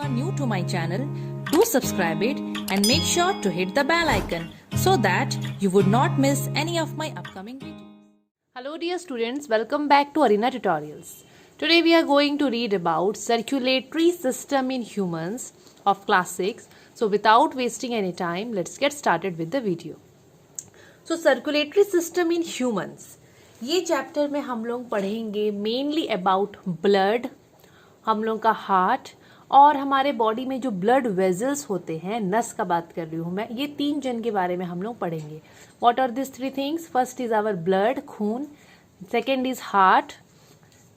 are new to my channel, do subscribe it and make sure to hit the bell icon so that you would not miss any of my upcoming videos. Hello dear students, welcome back to Arena Tutorials. Today we are going to read about circulatory system in humans of class 6. So without wasting any time, let's get started with the video. So circulatory system in humans. ये chapter में हम लोग पढ़ेंगे mainly about blood, हम लोग का heart और हमारे बॉडी में जो ब्लड वेजल्स होते हैं, नस का बात कर रही हूँ मैं, ये तीन जन के बारे में हम लोग पढ़ेंगे. What are this three things? First is our blood, खून, second is heart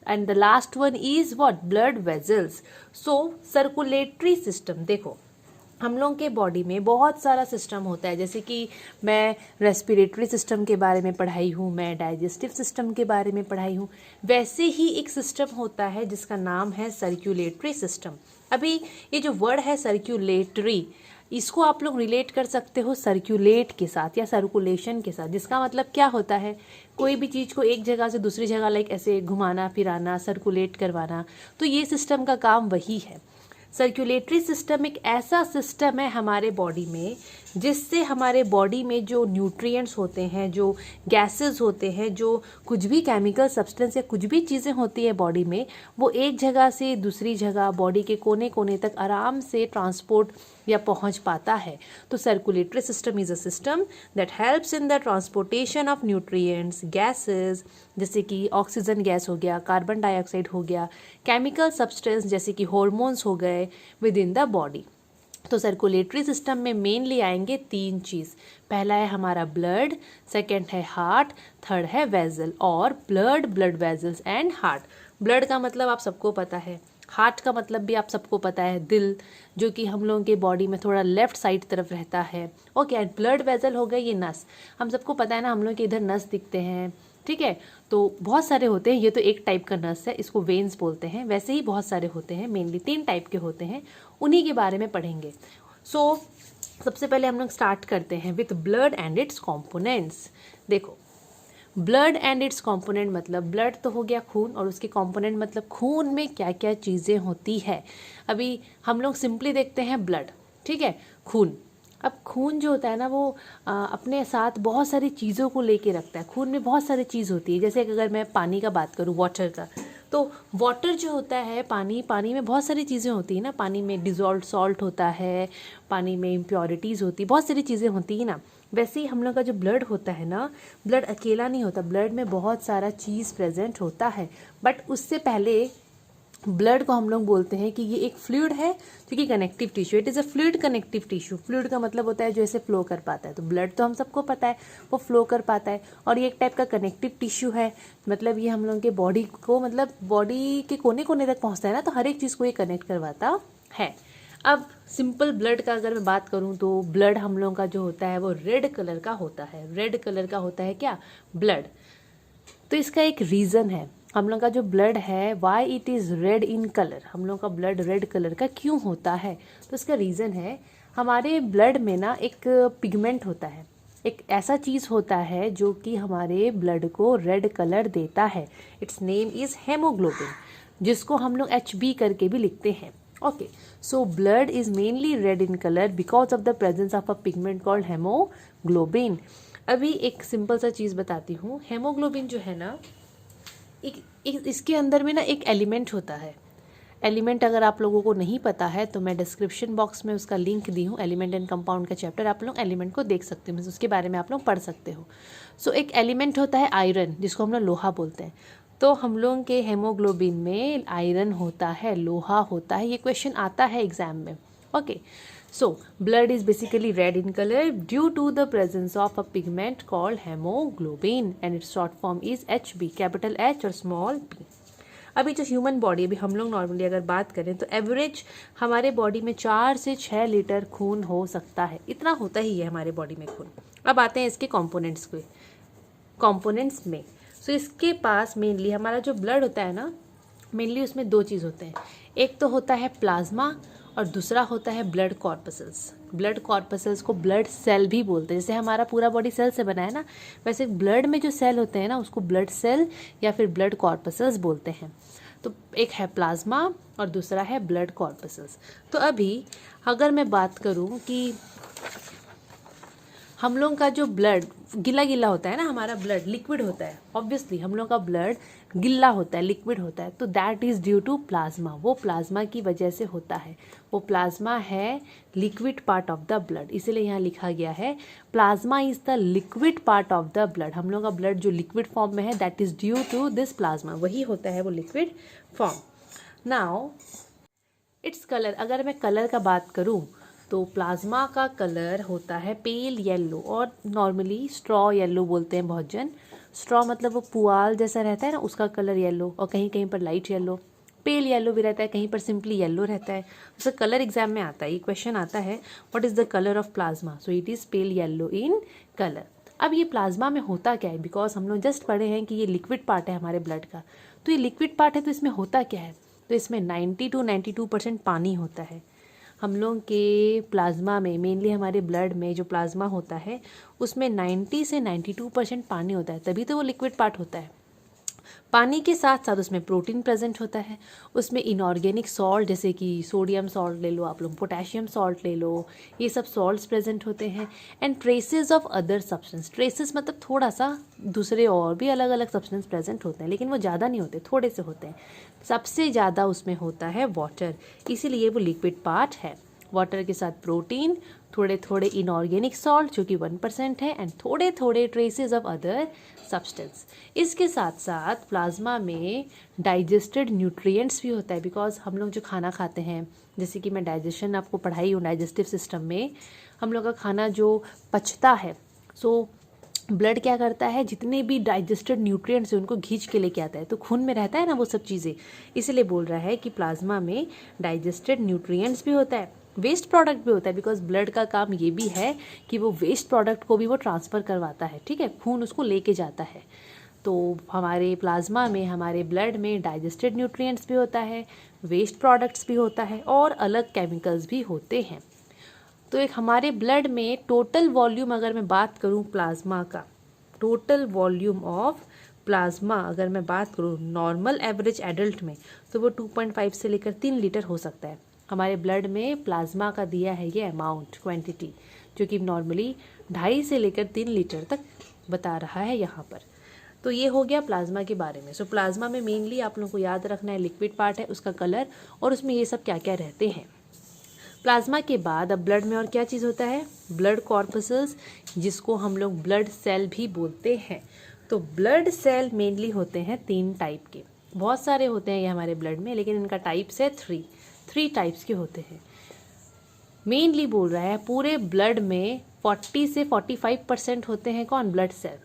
and the last one is what? Blood vessels. So circulatory system, देखो हम लोग के बॉडी में बहुत सारा सिस्टम होता है, जैसे कि मैं रेस्पिरेटरी सिस्टम के बारे में पढ़ाई हूँ, मैं डाइजेस्टिव सिस्टम के बारे में पढ़ाई हूँ. वैसे ही एक सिस्टम होता है जिसका नाम है सर्कुलेटरी सिस्टम. अभी ये जो वर्ड है सर्कुलेटरी, इसको आप लोग रिलेट कर सकते हो सर्कुलेट के साथ या सर्कुलेशन के साथ, जिसका मतलब क्या होता है? कोई भी चीज़ को एक जगह से दूसरी जगह लाइक ऐसे घुमाना फिराना, सर्कुलेट करवाना, तो ये सिस्टम का काम वही है. सर्कुलेटरी सिस्टम एक ऐसा सिस्टम है हमारे बॉडी में जिससे हमारे बॉडी में जो न्यूट्रिएंट्स होते हैं, जो गैसेस होते हैं, जो कुछ भी केमिकल सब्सटेंस या कुछ भी चीज़ें होती है बॉडी में, वो एक जगह से दूसरी जगह बॉडी के कोने कोने तक आराम से ट्रांसपोर्ट या पहुंच पाता है. तो circulatory system is a system that helps in the transportation of nutrients, gases जैसे कि ऑक्सीजन गैस हो गया, कार्बन डाइऑक्साइड हो गया, केमिकल सब्सटेंस जैसे कि हॉर्मोन्स हो गए विद इन द बॉडी. तो सर्कुलेटरी सिस्टम में मेनली आएंगे तीन चीज़. पहला है हमारा ब्लड, सेकंड है हार्ट, थर्ड है वेजल. और blood vessels and heart. Blood का मतलब आप सबको पता है, हार्ट का मतलब भी आप सबको पता है, दिल, जो कि हम लोगों के बॉडी में थोड़ा लेफ्ट साइड तरफ रहता है. ओके, एंड ब्लड वेजल हो गए ये नस. हम सबको पता है ना, हम लोग के इधर नस दिखते हैं, ठीक है. तो बहुत सारे होते हैं, ये तो एक टाइप का नस है, इसको वेन्स बोलते हैं. वैसे ही बहुत सारे होते हैं, मेनली 3 टाइप के होते हैं, उन्हीं के बारे में पढ़ेंगे. सो सबसे पहले हम लोग स्टार्ट करते हैं with blood and it's components. देखो ब्लड एंड इट्स कॉम्पोनेंट मतलब ब्लड तो हो गया खून, और उसके कॉम्पोनेंट मतलब खून में क्या क्या चीज़ें होती है. अभी हम लोग सिंपली देखते हैं ब्लड, ठीक है, खून. अब खून जो होता है ना, वो अपने साथ बहुत सारी चीज़ों को लेके रखता है. खून में बहुत सारी चीज़ होती है, जैसे अगर मैं पानी का बात करूँ, वाटर का, तो वाटर जो होता है, पानी में बहुत सारी चीज़ें होती है ना. पानी में डिज़ोल्व सॉल्ट होता है, पानी में इम्प्योरिटीज़ होती है, बहुत सारी चीज़ें होती है ना. वैसे ही हम लोग का जो ब्लड होता है ना, ब्लड अकेला नहीं होता, ब्लड में बहुत सारा चीज़ प्रेजेंट होता है. बट उससे पहले ब्लड को हम लोग बोलते हैं कि ये एक फ्लूइड है, क्योंकि connective tissue, it is a fluid connective tissue. Fluid का मतलब होता है जो ऐसे फ्लो कर पाता है. तो ब्लड तो हम सबको पता है वो फ्लो कर पाता है, और ये एक टाइप का कनेक्टिव टिश्यू है. मतलब ये हम लोग के बॉडी को, मतलब बॉडी के कोने कोने तक पहुंचता है ना, तो हर एक चीज़ को ये कनेक्ट करवाता है. अब सिंपल ब्लड का अगर मैं बात करूं, तो ब्लड हम लोगों का जो होता है वो रेड कलर का होता है. रेड कलर का होता है क्या? ब्लड. तो इसका एक रीज़न है, हम लोग का जो ब्लड है, why it is red in colour, हम लोग का ब्लड रेड कलर का क्यों होता है? तो इसका रीज़न है, हमारे ब्लड में ना एक पिगमेंट होता है, एक ऐसा चीज़ होता है जो कि हमारे ब्लड को रेड कलर देता है. इट्स नेम इज़ हेमोग्लोबिन, जिसको हम लोग HB करके भी लिखते हैं. Okay, so blood is mainly red in colour because of the presence of a pigment called haemoglobin. अभी एक सिंपल सा चीज़ बताती हूँ. हेमोग्लोबिन जो है ना, इसके अंदर में ना एक एलिमेंट होता है. एलिमेंट अगर आप लोगों को नहीं पता है तो मैं डिस्क्रिप्शन बॉक्स में उसका लिंक दी हूँ, एलिमेंट एंड कंपाउंड का चैप्टर, आप लोग एलिमेंट को देख सकते हो, उसके बारे में आप लोग पढ़ सकते हो. सो एक एलिमेंट होता है आयरन, जिसको हम लोग लोहा बोलते हैं. तो हम लोगों के हेमोग्लोबिन में आयरन होता है, लोहा होता है. ये क्वेश्चन आता है एग्जाम में. Okay, so blood is basically red in color due to the presence of a pigment called hemoglobin and its short form is HB, capital H और small b. अभी जो ह्यूमन बॉडी, अभी हम लोग normally अगर बात करें तो एवरेज हमारे बॉडी में 4 से 6 लीटर खून हो सकता है. इतना होता ही है हमारे बॉडी में खून. अब आते हैं इसके कंपोनेंट्स में. सो इसके पास मेनली हमारा जो ब्लड होता है ना, मेनली उसमें 2 चीज़ होते हैं. एक तो होता है प्लाज्मा और दूसरा होता है ब्लड कॉर्पसल्स. ब्लड कॉर्पसल्स को ब्लड सेल भी बोलते हैं. जैसे हमारा पूरा बॉडी सेल से बना है ना, वैसे ब्लड में जो सेल होते हैं ना, उसको ब्लड सेल या फिर ब्लड कॉर्पसल्स बोलते हैं. तो एक है प्लाज्मा और दूसरा है ब्लड कॉर्पसेल्स। तो अभी अगर मैं बात करूं कि हम लोगों का जो ब्लड गीला गीला होता है ना, हमारा ब्लड लिक्विड होता है, ऑब्वियसली हम लोगों का ब्लड गिल्ला होता है, लिक्विड होता है, तो that is due to plasma. वो प्लाज्मा की वजह से होता है। वो प्लाज्मा है liquid part of the blood, इसीलिए यहाँ लिखा गया है plasma is the liquid part of the blood. हम लोग का ब्लड जो लिक्विड फॉर्म में है that is due to this plasma, वही होता है वो liquid form. Now its colour, अगर मैं कलर का बात करूँ तो प्लाज्मा का कलर होता है पेल येलो, और नॉर्मली स्ट्रॉ येलो बोलते हैं बहुत जन। स्ट्रॉ मतलब वो पुआल जैसा रहता है ना, उसका कलर येलो, और कहीं कहीं पर लाइट येलो, पेल येलो भी रहता है, कहीं पर सिंपली येलो रहता है। उसका कलर एग्जाम में आता है, ये क्वेश्चन आता है what is the colour of plasma, so it is pale yellow in colour. अब ये प्लाज्मा में होता क्या है, बिकॉज हम लोग जस्ट पढ़े हैं कि ये लिक्विड पार्ट है हमारे ब्लड का, तो ये लिक्विड पार्ट है तो इसमें होता क्या है, तो इसमें 90 to 92% पानी होता है। हम लोग के प्लाज्मा में, मेनली हमारे ब्लड में जो प्लाज्मा होता है उसमें 90 से 92% पानी होता है, तभी तो वो लिक्विड पार्ट होता है। पानी के साथ साथ उसमें प्रोटीन प्रेजेंट होता है, उसमें इनऑर्गेनिक सॉल्ट जैसे कि सोडियम सॉल्ट ले लो आप लोग, पोटेशियम सॉल्ट ले लो, ये सब सॉल्ट्स प्रेजेंट होते हैं। And traces of other substance, traces मतलब थोड़ा सा दूसरे और भी अलग अलग सब्सटेंस प्रेजेंट होते हैं, लेकिन वो ज़्यादा नहीं होते, थोड़े से होते हैं। सबसे ज़्यादा उसमें होता है वाटर, इसीलिए वो लिक्विड पार्ट है। वाटर के साथ प्रोटीन, थोड़े थोड़े इनऑर्गेनिक सॉल्ट जो कि 1% है, एंड थोड़े थोड़े ट्रेसेस ऑफ अदर सब्सटेंस। इसके साथ साथ प्लाज्मा में डाइजेस्टेड न्यूट्रिएंट्स भी होता है, बिकॉज हम लोग जो खाना खाते हैं, जैसे कि मैं डाइजेशन आपको पढ़ाई हूँ, डाइजेस्टिव सिस्टम में हम लोग का खाना जो पचता है, सो ब्लड क्या करता है, जितने भी डाइजेस्टेड न्यूट्रिएंट्स हैं उनको खींच के लेके आता है, तो खून में रहता है ना वो सब चीज़ें, इसीलिए बोल रहा है कि प्लाज्मा में डाइजेस्टेड न्यूट्रिएंट्स भी होता है, वेस्ट प्रोडक्ट भी होता है, बिकॉज ब्लड का काम ये भी है कि वो वेस्ट प्रोडक्ट को भी वो ट्रांसफ़र करवाता है, ठीक है, खून उसको लेके जाता है। तो हमारे प्लाज्मा में, हमारे ब्लड में डाइजेस्टेड न्यूट्रिएंट्स भी होता है, वेस्ट प्रोडक्ट्स भी होता है, और अलग केमिकल्स भी होते हैं। तो एक हमारे ब्लड में टोटल वॉल्यूम, अगर मैं बात करूं प्लाज्मा का, टोटल वॉल्यूम ऑफ प्लाज्मा अगर मैं बात करूं नॉर्मल एवरेज एडल्ट में, तो वो 2.5 से लेकर 3 लीटर हो सकता है। हमारे ब्लड में प्लाज्मा का दिया है ये अमाउंट, क्वांटिटी, जो कि नॉर्मली 2.5 से लेकर 3 लीटर तक बता रहा है यहाँ पर। तो ये हो गया प्लाज्मा के बारे में। सो प्लाज्मा में मेनली आप लोगों को याद रखना है लिक्विड पार्ट है, उसका कलर, और उसमें ये सब क्या क्या रहते हैं। प्लाज्मा के बाद अब ब्लड में और क्या चीज़ होता है, ब्लड कॉर्पसेल्स, जिसको हम लोग ब्लड सेल भी बोलते हैं। तो ब्लड सेल मेनली होते हैं 3 टाइप के, बहुत सारे होते हैं ये हमारे ब्लड में, लेकिन इनका टाइप्स है 3 टाइप्स के होते हैं। मेनली बोल रहा है पूरे ब्लड में 40 से 45% होते हैं कौन, ब्लड सेल,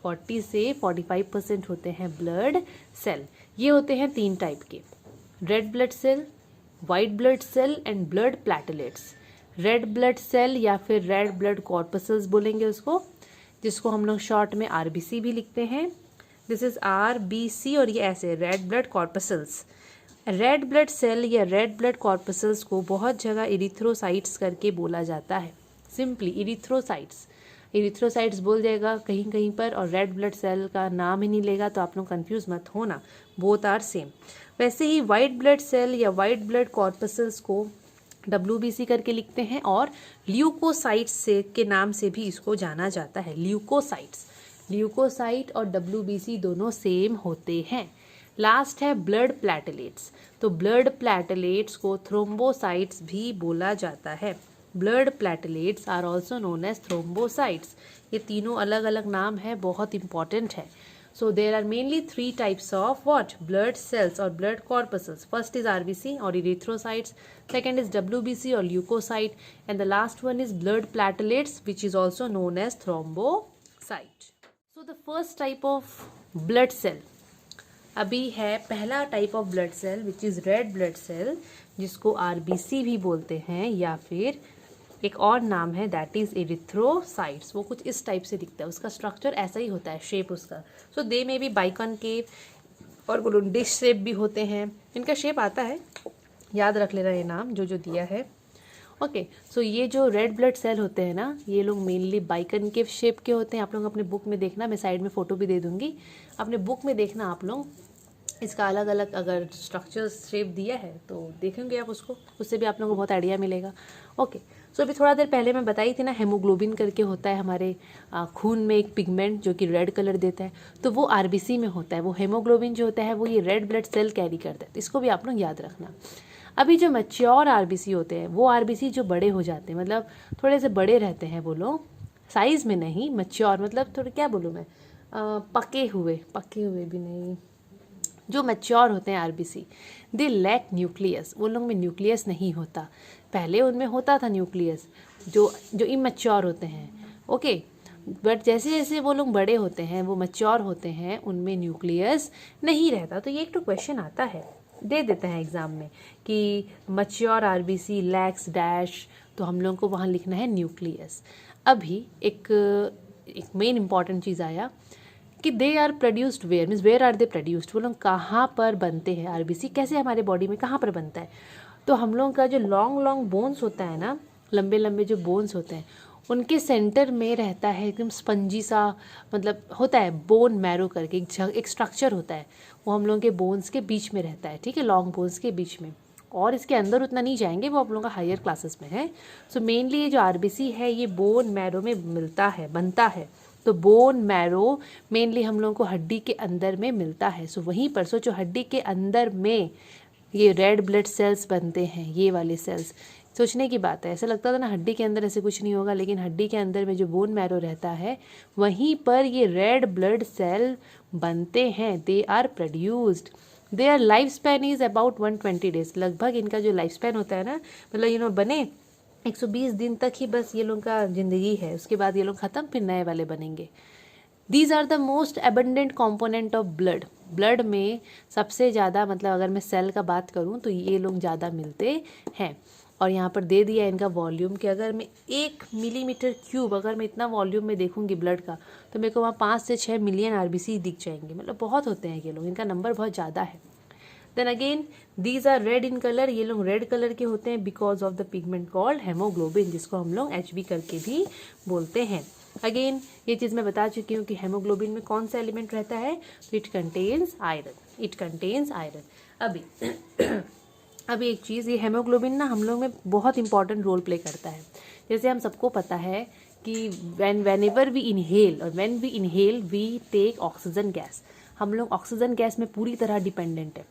40 से 45% होते हैं ब्लड सेल। ये होते हैं 3 टाइप के, red blood cell, white blood cell and blood platelets. Red blood cell या फिर रेड ब्लड कॉर्पसेल्स बोलेंगे उसको, जिसको हम लोग शॉर्ट में आरबीसी भी लिखते हैं। दिस इज आरबीसी, और ये ऐसे red blood corpuscles. Red blood cell या रेड ब्लड कॉर्पसेल्स को बहुत जगह इरिथ्रोसाइट्स करके बोला जाता है, सिंपली इरिथ्रोसाइट्स, इरिथ्रोसाइट्स बोल जाएगा कहीं कहीं पर, और रेड ब्लड सेल का नाम ही नहीं लेगा, तो आप लोग कंफ्यूज मत होना, बोथ आर सेम। वैसे ही वाइट ब्लड सेल या वाइट ब्लड कॉर्पसेल्स को WBC करके लिखते हैं, और ल्यूकोसाइट्स से के नाम से भी इसको जाना जाता है, ल्यूकोसाइट्स। ल्यूकोसाइट और WBC दोनों सेम होते हैं। लास्ट है ब्लड प्लेटलेट्स। तो ब्लड प्लेटलेट्स को थ्रोम्बोसाइट्स भी बोला जाता है। Blood platelets are also known as thrombocytes. ये तीनों अलग अलग नाम है, बहुत इंपॉर्टेंट है। So there are mainly 3 types of what? Blood cells or blood corpuscles. First is RBC or erythrocytes, second is WBC or leukocyte, and the last one is blood platelets, which is also known as thrombocyte. So the first type of blood cell अभी है पहला type of blood cell, which is red blood cell, जिसको RBC भी बोलते हैं, या फिर एक और नाम है दैट इज एरिथ्रोसाइट्स। वो कुछ इस टाइप से दिखता है, उसका स्ट्रक्चर ऐसा ही होता है, शेप उसका। सो दे में भी बाइकॉनकेव और डिश शेप भी होते हैं, इनका शेप आता है, याद रख लेना ये नाम जो जो दिया है। ओके, सो ये जो रेड ब्लड सेल होते हैं ना, ये लोग मेनली बाइकॉनकेव शेप के होते हैं। आप लोग अपने बुक में देखना, मैं साइड में फ़ोटो भी दे दूँगी, अपने बुक में देखना आप लोग। इसका अलग अलग अगर स्ट्रक्चर्स शेप दिया है तो देखेंगे आप उसको, उससे भी आप लोगों को बहुत आइडिया मिलेगा। ओके, सो अभी थोड़ा देर पहले मैं बताई थी ना, हेमोग्लोबिन करके होता है हमारे खून में एक पिगमेंट जो कि रेड कलर देता है, तो वो आरबीसी में होता है। वो हेमोग्लोबिन जो होता है वो ये रेड ब्लड सेल कैरी करता है, तो इसको भी आप लोग याद रखना। अभी जो मैच्योर आरबीसी होते हैं वो आरबीसी जो बड़े हो जाते हैं, मतलब थोड़े से बड़े रहते हैं वो लोग, साइज में नहीं, मैच्योर मतलब थोड़े क्या बोलूँ मैं, पके हुए भी नहीं, जो मैच्योर होते हैं आरबीसी, दे लैक न्यूक्लियस, वो लोग में न्यूक्लियस नहीं होता। पहले उनमें होता था न्यूक्लियस, जो इमैच्योर होते हैं। ओके, बट जैसे जैसे वो लोग बड़े होते हैं, वो मैच्योर होते हैं, उनमें न्यूक्लियस नहीं रहता। तो ये एक तो क्वेश्चन आता है, दे देते हैं एग्जाम में कि मैच्योर आरबीसी लैक्स डैश, तो हम लोग को वहाँ लिखना है न्यूक्लियस। अभी एक मेन इंपॉर्टेंट चीज़ आया कि they are produced where, means where are they produced, वो लोग कहाँ पर बनते हैं, आरबीसी कैसे हमारे बॉडी में कहाँ पर बनता है। तो हम लोगों का जो लॉन्ग लॉन्ग बोन्स होता है ना, लंबे लंबे जो बोन्स होते हैं, उनके सेंटर में रहता है एकदम स्पंजी सा, मतलब होता है बोन मैरो करके एक स्ट्रक्चर होता है, वो हम लोगों के बोन्स के बीच में रहता है, ठीक है, लॉन्ग बोन्स के बीच में। और इसके अंदर उतना नहीं जाएंगे, वो आप लोगों का हायर क्लासेस में है। सो मेनली ये जो आरबीसी है ये बोन मैरो में मिलता है, बनता है। तो बोन मैरो मेनली हम लोगों को हड्डी के अंदर में मिलता है। सो वहीं पर सोचो, हड्डी के अंदर में ये रेड ब्लड सेल्स बनते हैं, ये वाले सेल्स। सोचने की बात है, ऐसा लगता था ना हड्डी के अंदर ऐसे कुछ नहीं होगा, लेकिन हड्डी के अंदर में जो बोन मैरो रहता है वहीं पर ये रेड ब्लड सेल बनते हैं, they are produced. Their life span is about 120 days, लगभग इनका जो लाइफ स्पैन होता है ना, मतलब बने 120 दिन तक ही बस ये लोग का ज़िंदगी है, उसके बाद ये लोग ख़त्म, फिर नए वाले बनेंगे। These are the most abundant component of blood, blood में सबसे ज़्यादा, मतलब अगर मैं सेल का बात करूँ तो ये लोग ज़्यादा मिलते हैं। और यहाँ पर दे दिया इनका वॉल्यूम कि अगर मैं 1 मिलीमीटर क्यूब, अगर मैं इतना वॉल्यूम में देखूंगी ब्लड का, तो मेरे को वहाँ 5 से 6 मिलियन आरबीसी दिख जाएंगे, मतलब बहुत होते हैं ये लोग, इनका नंबर बहुत ज़्यादा है। Then again these are red in colour, ये लोग रेड कलर के होते हैं because of the pigment called haemoglobin, जिसको हम लोग HB करके भी बोलते हैं। अगेन ये चीज़ मैं बता चुकी हूँ कि हेमोग्लोबिन में कौन सा एलिमेंट रहता है, तो it contains iron, it contains iron. अभी एक चीज़, ये हेमोग्लोबिन ना हम लोग में बहुत इंपॉर्टेंट रोल प्ले करता है। जैसे हम सबको पता है कि whenever we inhale और when we inhale we take oxygen gas, हम लोग ऑक्सीजन गैस में पूरी तरह डिपेंडेंट है।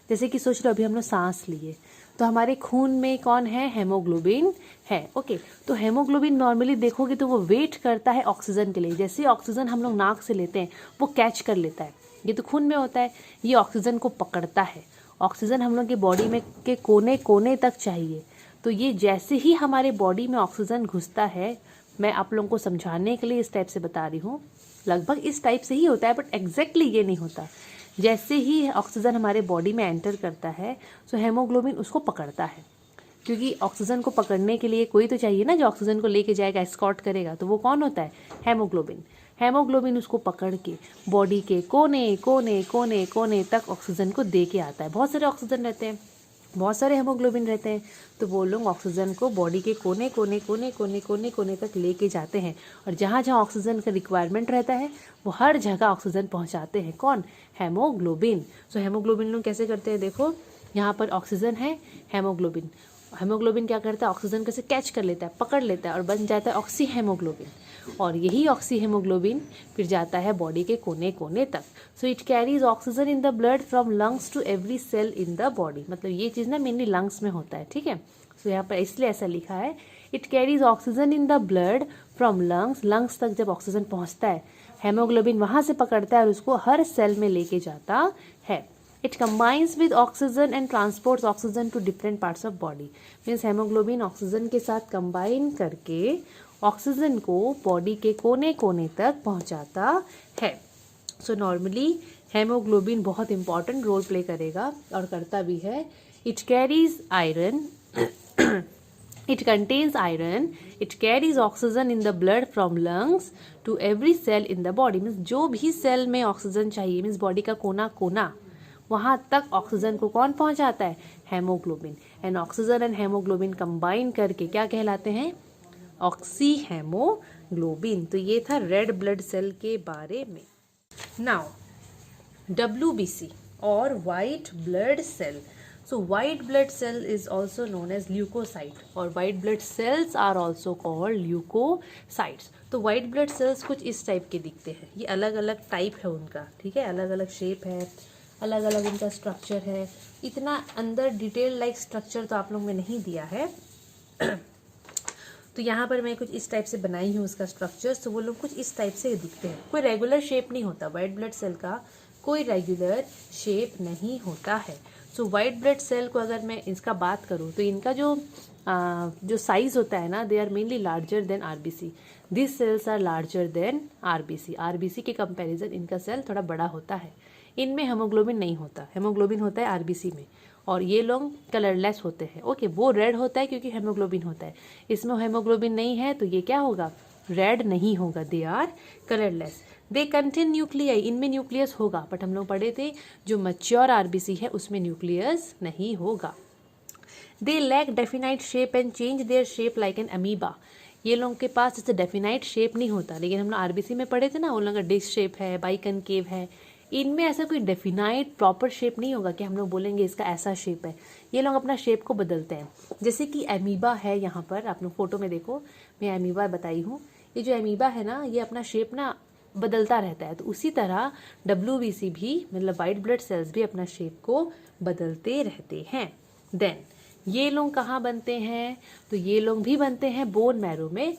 जैसे कि सोच लो अभी हम लोग सांस लिए, तो हमारे खून में कौन है, हेमोग्लोबिन है। ओके, तो हेमोग्लोबिन नॉर्मली देखोगे तो वो वेट करता है ऑक्सीजन के लिए। जैसे ऑक्सीजन हम लोग नाक से लेते हैं वो कैच कर लेता है, ये तो खून में होता है, ये ऑक्सीजन को पकड़ता है। ऑक्सीजन हम लोग की बॉडी में के कोने कोने तक चाहिए, तो ये जैसे ही हमारे बॉडी में ऑक्सीजन घुसता है, मैं आप लोगों को समझाने के लिए इस टाइप से बता रही हूँ, लगभग इस टाइप से ही होता है, बट एग्जैक्टली ये नहीं होता। जैसे ही ऑक्सीजन हमारे बॉडी में एंटर करता है, सो हेमोग्लोबिन उसको पकड़ता है, क्योंकि ऑक्सीजन को पकड़ने के लिए कोई तो चाहिए ना जो ऑक्सीजन को लेके जाएगा, एस्कॉर्ट करेगा, तो वो कौन होता है, हेमोग्लोबिन। हेमोग्लोबिन उसको पकड़ के बॉडी के कोने कोने कोने कोने तक ऑक्सीजन को दे के आता है। बहुत सारे ऑक्सीजन रहते हैं, बहुत सारे हेमोग्लोबिन रहते हैं, तो वो लोग ऑक्सीजन को बॉडी के कोने कोने कोने कोने कोने कोने तक लेके जाते हैं, और जहाँ जहाँ ऑक्सीजन का रिक्वायरमेंट रहता है वो हर जगह ऑक्सीजन पहुँचाते हैं। कौन, हेमोग्लोबिन। सो हेमोग्लोबिन लोग कैसे करते हैं, देखो यहाँ पर ऑक्सीजन है, हेमोग्लोबिन क्या करता है, ऑक्सीजन कैसे कैच कर लेता है, पकड़ लेता है, और बन जाता है ऑक्सी हेमोग्लोबिन। और यही ऑक्सी हेमोग्लोबिन फिर जाता है बॉडी के कोने कोने तक। So it carries oxygen in the blood from lungs to every cell in the body, मतलब ये चीज़ ना मेनली लंग्स में होता है, ठीक है। सो यहाँ पर इसलिए ऐसा लिखा है, it carries oxygen in the blood from lungs, lungs तक जब ऑक्सीजन पहुँचता है, हेमोग्लोबिन वहाँ से पकड़ता है और उसको हर सेल में लेके जाता है। It combines with oxygen and transports oxygen to different parts of body, means haemoglobin oxygen के साथ कंबाइन करके ऑक्सीजन को बॉडी के कोने कोने तक पहुंचाता है। सो नॉर्मली हेमोग्लोबिन बहुत इंपॉर्टेंट रोल प्ले करेगा और करता भी है। It carries iron, it contains iron, it carries oxygen in the blood from lungs to every cell in the body, means जो भी सेल में ऑक्सीजन चाहिए, मीन्स बॉडी का कोना कोना, वहाँ तक ऑक्सीजन को कौन पहुँचाता है, haemoglobin. And oxygen and haemoglobin combine करके क्या कहलाते हैं, ऑक्सी हेमोग्लोबिन। तो ये था रेड ब्लड सेल के बारे में। नाउ WBC, और white blood cell. So white blood cell is also known as leukocyte और white blood cells are also called leukocytes. तो white blood cells कुछ इस टाइप के दिखते हैं. ये अलग अलग टाइप है उनका, ठीक है, अलग अलग शेप है, अलग अलग उनका स्ट्रक्चर है. इतना अंदर डिटेल लाइक स्ट्रक्चर तो आप लोग में नहीं दिया है. तो यहाँ पर मैं कुछ इस टाइप से बनाई हूँ उसका स्ट्रक्चर. तो वो लोग कुछ इस टाइप से दिखते हैं. कोई रेगुलर शेप नहीं होता वाइट ब्लड सेल का, कोई रेगुलर शेप नहीं होता है. सो वाइट ब्लड सेल को अगर मैं इसका बात करूँ तो इनका जो साइज होता है ना, they are mainly larger than RBC. This cells are larger than RBC. RBC के कंपैरिजन इनका सेल थोड़ा बड़ा होता है. इनमें हेमोग्लोबिन नहीं होता, हेमोग्लोबिन होता है आरबीसी में. और ये लोग कलरलेस होते हैं. ओके, वो रेड होता है क्योंकि हेमोग्लोबिन होता है. इसमें हेमोग्लोबिन नहीं है तो ये क्या होगा, रेड नहीं होगा. They are colourless. They contain nuclei, इनमें न्यूक्लियस होगा, बट हम लोग पढ़े थे जो मैच्योर आरबीसी है उसमें न्यूक्लियस नहीं होगा. They lack definite shape and change their shape like an amoeba. ये लोगों के पास जैसे डेफिनाइट शेप नहीं होता, लेकिन हम लोग आरबीसी में पढ़े थे ना, उन लोगों का डिस्क शेप है, बाइकनकेव है. इनमें ऐसा कोई डेफिनाइट प्रॉपर शेप नहीं होगा कि हम लोग बोलेंगे इसका ऐसा शेप है. ये लोग अपना शेप को बदलते हैं. जैसे कि अमीबा है, यहाँ पर आप लोग फोटो में देखो, मैं अमीबा बताई हूँ. ये जो अमीबा है ना, ये अपना शेप ना बदलता रहता है. तो उसी तरह WBC भी, मतलब वाइट ब्लड सेल्स भी अपना शेप को बदलते रहते हैं. देन ये लोग कहाँ बनते हैं, तो ये लोग भी बनते हैं बोन मैरो में.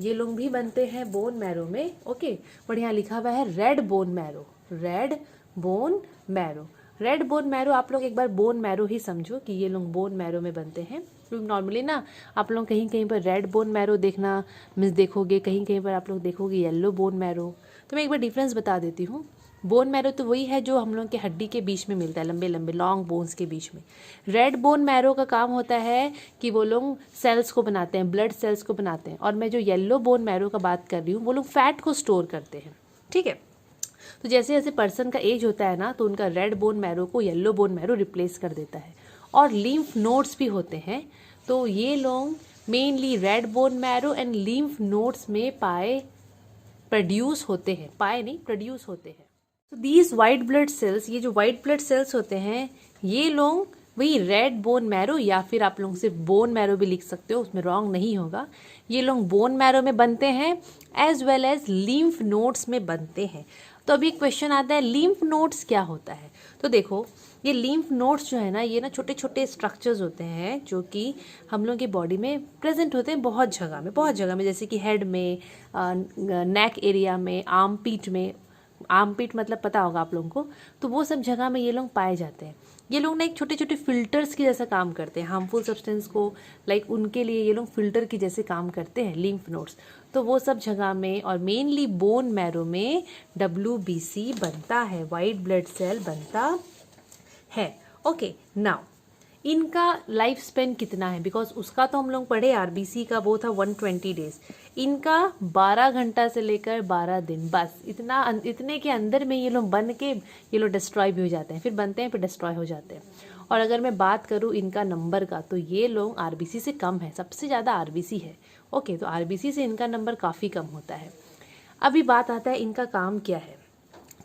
ये लोग भी बनते हैं बोन मैरो में. ओके, और यहाँ लिखा हुआ है red bone marrow. Red bone marrow, red bone marrow. आप लोग एक बार बोन मैरो ही समझो कि ये लोग बोन मैरो में बनते हैं. क्योंकि नॉर्मली ना आप लोग कहीं कहीं पर रेड बोन मैरो देखना मिस देखोगे, कहीं कहीं पर आप लोग देखोगे येलो बोन मैरो. तो मैं एक बार डिफरेंस बता देती हूँ. बोन मैरो तो वही है जो हम लोग के हड्डी के बीच में मिलता है, लंबे लंबे लॉन्ग बोन्स के बीच में. रेड बोन मैरो का काम होता है कि वो लोग सेल्स को बनाते हैं, ब्लड सेल्स को बनाते हैं. और मैं जो येलो बोन मैरो का बात कर रही हूँ, वो लोग फैट को स्टोर करते हैं. ठीक है, तो जैसे जैसे पर्सन का एज होता है ना, तो उनका रेड बोन मैरो को येलो बोन मैरो रिप्लेस कर देता है. और लिम्फ नोड्स भी होते हैं. तो ये लोग mainly red bone marrow and lymph nodes में प्रोड्यूस होते हैं. पाए नहीं, प्रोड्यूस होते हैं. तो दीज वाइट ब्लड सेल्स, ये जो वाइट ब्लड सेल्स होते हैं, ये लोग वही रेड बोन मैरो, या फिर आप लोग सिर्फ बोन मैरो भी लिख सकते हो, उसमें रॉन्ग नहीं होगा. ये लोग बोन मैरो में बनते हैं as well as lymph nodes में बनते हैं. तो अभी क्वेश्चन आता है, लिम्फ नोड्स क्या होता है. तो देखो, ये लिम्फ नोड्स जो है ना, ये ना छोटे छोटे स्ट्रक्चर्स होते हैं जो कि हम लोग की बॉडी में प्रेजेंट होते हैं बहुत जगह में, जैसे कि हेड में, नेक एरिया में, आर्म पीट में. आर्म पीट मतलब पता होगा आप लोगों को. तो वो सब जगह में ये लोग पाए जाते हैं. ये लोग ना एक छोटे छोटे फिल्टर्स की जैसा काम करते हैं, हार्मफुल सब्सटेंस को लाइक उनके लिए ये लोग फिल्टर की जैसे काम करते हैं, लिम्फ नोड्स. तो वो सब जगह में और मेनली बोन मैरो में WBC बनता है, वाइट ब्लड सेल बनता है. ओके, नाउ इनका लाइफ स्पेन कितना है, बिकॉज उसका तो हम लोग पढ़े आरबीसी का, वो था 120 डेज. इनका 12 घंटा से लेकर 12 दिन, बस इतने के अंदर में ये लोग बन के ये लोग डिस्ट्रॉय भी हो जाते हैं. फिर बनते हैं, फिर डिस्ट्रॉय हो जाते हैं. और अगर मैं बात करूँ इनका नंबर का, तो ये लोग आरबीसी से कम है. सबसे ज़्यादा आरबीसी है. ओके, तो आरबीसी से इनका नंबर काफ़ी कम होता है. अभी बात आता है इनका काम क्या है,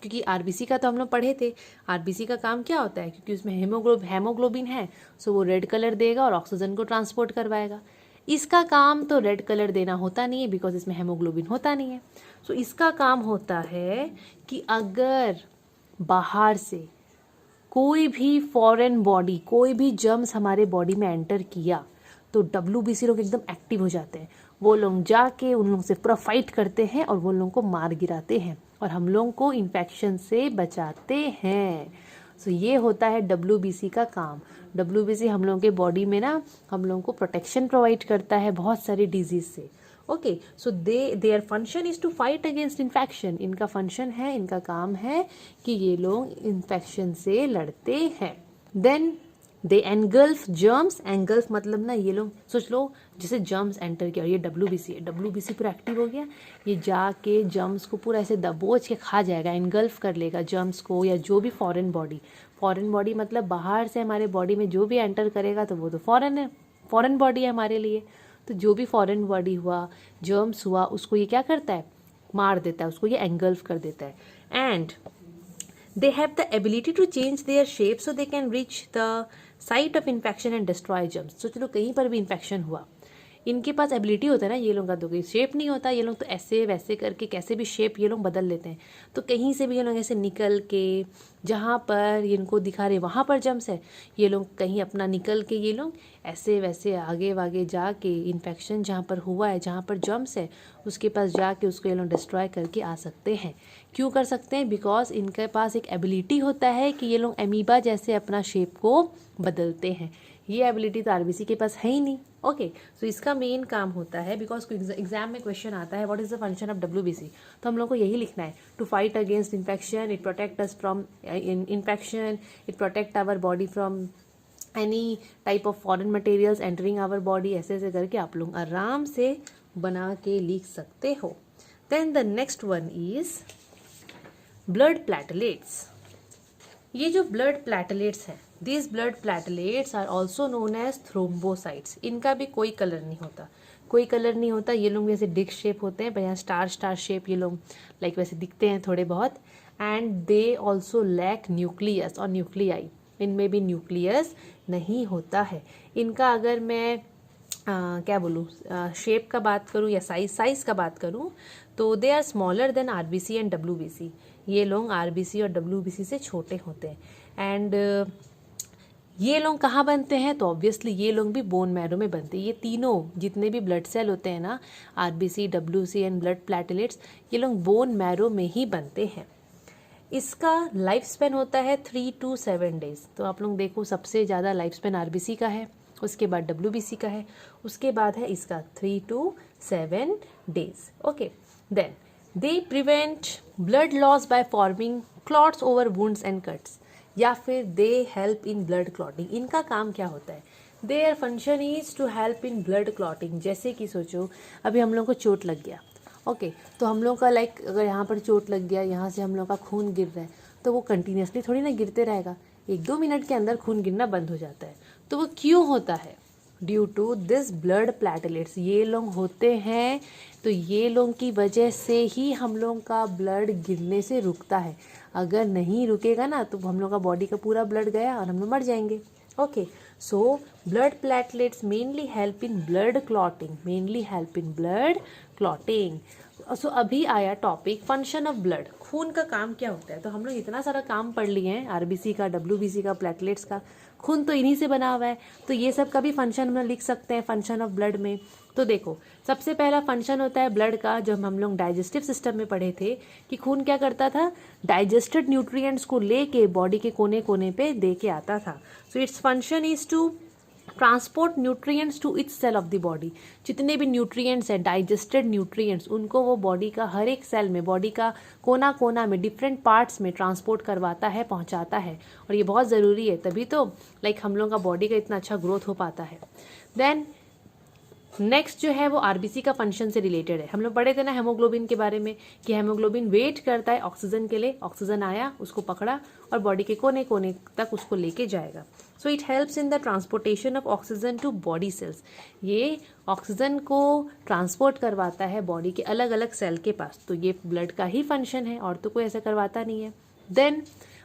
क्योंकि आरबीसी का तो हम लोग पढ़े थे. आरबीसी का काम क्या होता है, क्योंकि उसमें हेमोग्लोबिन है, सो वो रेड कलर देगा और ऑक्सीजन को ट्रांसपोर्ट करवाएगा. इसका काम तो रेड कलर देना होता नहीं है, बिकॉज इसमें हेमोग्लोबिन होता नहीं है. सो इसका काम होता है कि अगर बाहर से कोई भी फॉरेन बॉडी, कोई भी जर्म्स हमारे बॉडी में एंटर किया, तो WBC लोग एकदम एक्टिव हो जाते हैं. वो लोग जाके उन लोगों से पूरा फाइट करते हैं और वो लोगों को मार गिराते हैं और हम लोगों को इन्फेक्शन से बचाते हैं. सो ये होता है WBC का काम. WBC हम लोगों के बॉडी में ना हम लोगों को प्रोटेक्शन प्रोवाइड करता है बहुत सारी डिजीज से. Okay, so their function is to fight against infection. इनका फंक्शन है, इनका काम है कि ये लोग इन्फेक्शन से लड़ते हैं. Then they engulf germs. Engulf मतलब ना, ये लोग सोच लो जैसे जर्म्स एंटर किया और ये WBC है, WBC पूरा एक्टिव हो गया, ये जाके जर्म्स को पूरा ऐसे दबोच के खा जाएगा, एनगल्फ कर लेगा जर्म्स को, या जो भी फॉरेन बॉडी मतलब बाहर से हमारे बॉडी में जो भी एंटर करेगा तो वो तो फॉरेन बॉडी है हमारे लिए. तो जो भी फॉरेन बॉडी हुआ, जर्म्स हुआ, उसको ये क्या करता है, मार देता है, उसको ये एनगल्फ कर देता है. And they have the ability to change their shape so they can reach the site of infection and destroy germs. तो चलो कहीं पर भी इन्फेक्शन हुआ, इनके पास एबिलिटी होता है ना ये लोगों का, तो कोई शेप नहीं होता, ये लोग तो ऐसे वैसे करके कैसे भी शेप ये लोग बदल लेते हैं। तो कहीं से भी ये लोग ऐसे निकल के जहाँ पर इनको दिखा रहे वहाँ पर जम्स है, ये लोग कहीं अपना निकल के ये लोग ऐसे वैसे आगे वागे जाके इन्फेक्शन जहाँ पर हुआ है, जहाँ पर जम्स है, उसके पास जाके उसको ये लोग डिस्ट्रॉय करके आ सकते हैं। क्यों कर सकते हैं? बिकॉज इनके पास एक एबिलिटी होता है कि ये लोग एमीबा जैसे अपना शेप को बदलते हैं। ये एबिलिटी तो आरबीसी के पास है ही नहीं। ओके, सो इसका मेन काम होता है, बिकॉज एग्जाम में क्वेश्चन आता है what is the function of WBC, तो हम लोग को यही लिखना है, to fight against infection, it protect us from infection, it protect our body from any type of foreign materials entering our body. ऐसे ऐसे करके आप लोग आराम से बना के लिख सकते हो। Then the next one is blood platelets. ये जो ब्लड प्लेटलेट्स हैं, these blood platelets are also known as thrombocytes। इनका भी कोई कलर नहीं होता, कोई कलर नहीं होता। ये लोग जैसे डिस्क शेप होते हैं, पर यहाँ स्टार स्टार शेप ये लोग लाइक वैसे दिखते हैं थोड़े बहुत। And they also lack nucleus और न्यूक्लियाई, इनमें भी न्यूक्लियस नहीं होता है। इनका अगर मैं क्या बोलूँ, शेप का बात करूँ या साइज का बात करूँ, तो they are smaller than RBC and WBC. ये लोग आरबीसी और डब्ल्यूबीसी से छोटे होते हैं। एंड ये लोग कहाँ बनते हैं? तो ऑब्वियसली ये लोग भी बोन मैरो में बनते हैं। ये तीनों जितने भी ब्लड सेल होते हैं ना, RBC, WC and blood platelets, ये लोग बोन मैरो में ही बनते हैं। इसका लाइफ स्पेन होता है 3 to 7 डेज। तो आप लोग देखो, सबसे ज़्यादा लाइफ स्पेन आरबीसी का है, उसके बाद डब्ल्यूबीसी का है, उसके बाद है इसका 3 to 7 days. Okay, then they prevent blood loss by forming clots over wounds and cuts, या फिर they help in blood clotting. इनका काम क्या होता है? Their function is to help in blood clotting. जैसे कि सोचो अभी हम लोग को चोट लग गया, ओके, तो हम लोग का लाइक अगर यहाँ पर चोट लग गया, यहाँ से हम लोग का खून गिर रहा है, तो वो कंटिन्यूसली थोड़ी ना गिरते रहेगा, 1-2 मिनट के अंदर खून गिरना बंद हो जाता है। तो वो क्यों होता है? Due to this blood platelets. ये लोग होते हैं, तो ये लोग की वजह से ही हम लोग का ब्लड गिरने से रुकता है। अगर नहीं रुकेगा ना, तो हम लोग का बॉडी का पूरा ब्लड गया और हम लोग मर जाएंगे। Okay, so blood platelets mainly help in blood clotting, so अभी आया टॉपिक फंक्शन ऑफ ब्लड। खून का काम क्या होता है? तो हम लोग इतना सारा काम पढ़ लिए हैं, आरबीसी का, डब्ल्यूबीसी का, प्लेटलेट्स का। खून तो इन्हीं से बना हुआ है, तो ये सब का भी फंक्शन हम लिख सकते हैं फंक्शन ऑफ ब्लड में। तो देखो, सबसे पहला फंक्शन होता है ब्लड का, जब हम लोग डाइजेस्टिव सिस्टम में पढ़े थे कि खून क्या करता था, डाइजेस्टेड न्यूट्रिएंट्स को लेके बॉडी के कोने कोने पे दे के आता था। So its function is to transport nutrients to each cell of the body. जितने भी न्यूट्रिएंट्स हैं, डाइजेस्टेड न्यूट्रिएंट्स, उनको वो बॉडी का हर एक सेल में, बॉडी का कोना कोना में, डिफरेंट पार्ट्स में ट्रांसपोर्ट करवाता है, पहुंचाता है। और ये बहुत ज़रूरी है, तभी तो लाइक हम लोग का बॉडी का इतना अच्छा ग्रोथ हो पाता है। देन नेक्स्ट जो है वो आरबीसी का फंक्शन से रिलेटेड है। हम लोग पढ़े थे ना हेमोग्लोबिन के बारे में, कि हेमोग्लोबिन वेट करता है ऑक्सीजन के लिए, ऑक्सीजन आया, उसको पकड़ा और बॉडी के कोने कोने तक उसको लेके जाएगा। So it helps in the transportation of oxygen to body cells. ये ऑक्सीजन को ट्रांसपोर्ट करवाता है बॉडी के अलग अलग सेल के पास। तो ये ब्लड का ही फंक्शन है, और तो कोई ऐसा करवाता नहीं है। देन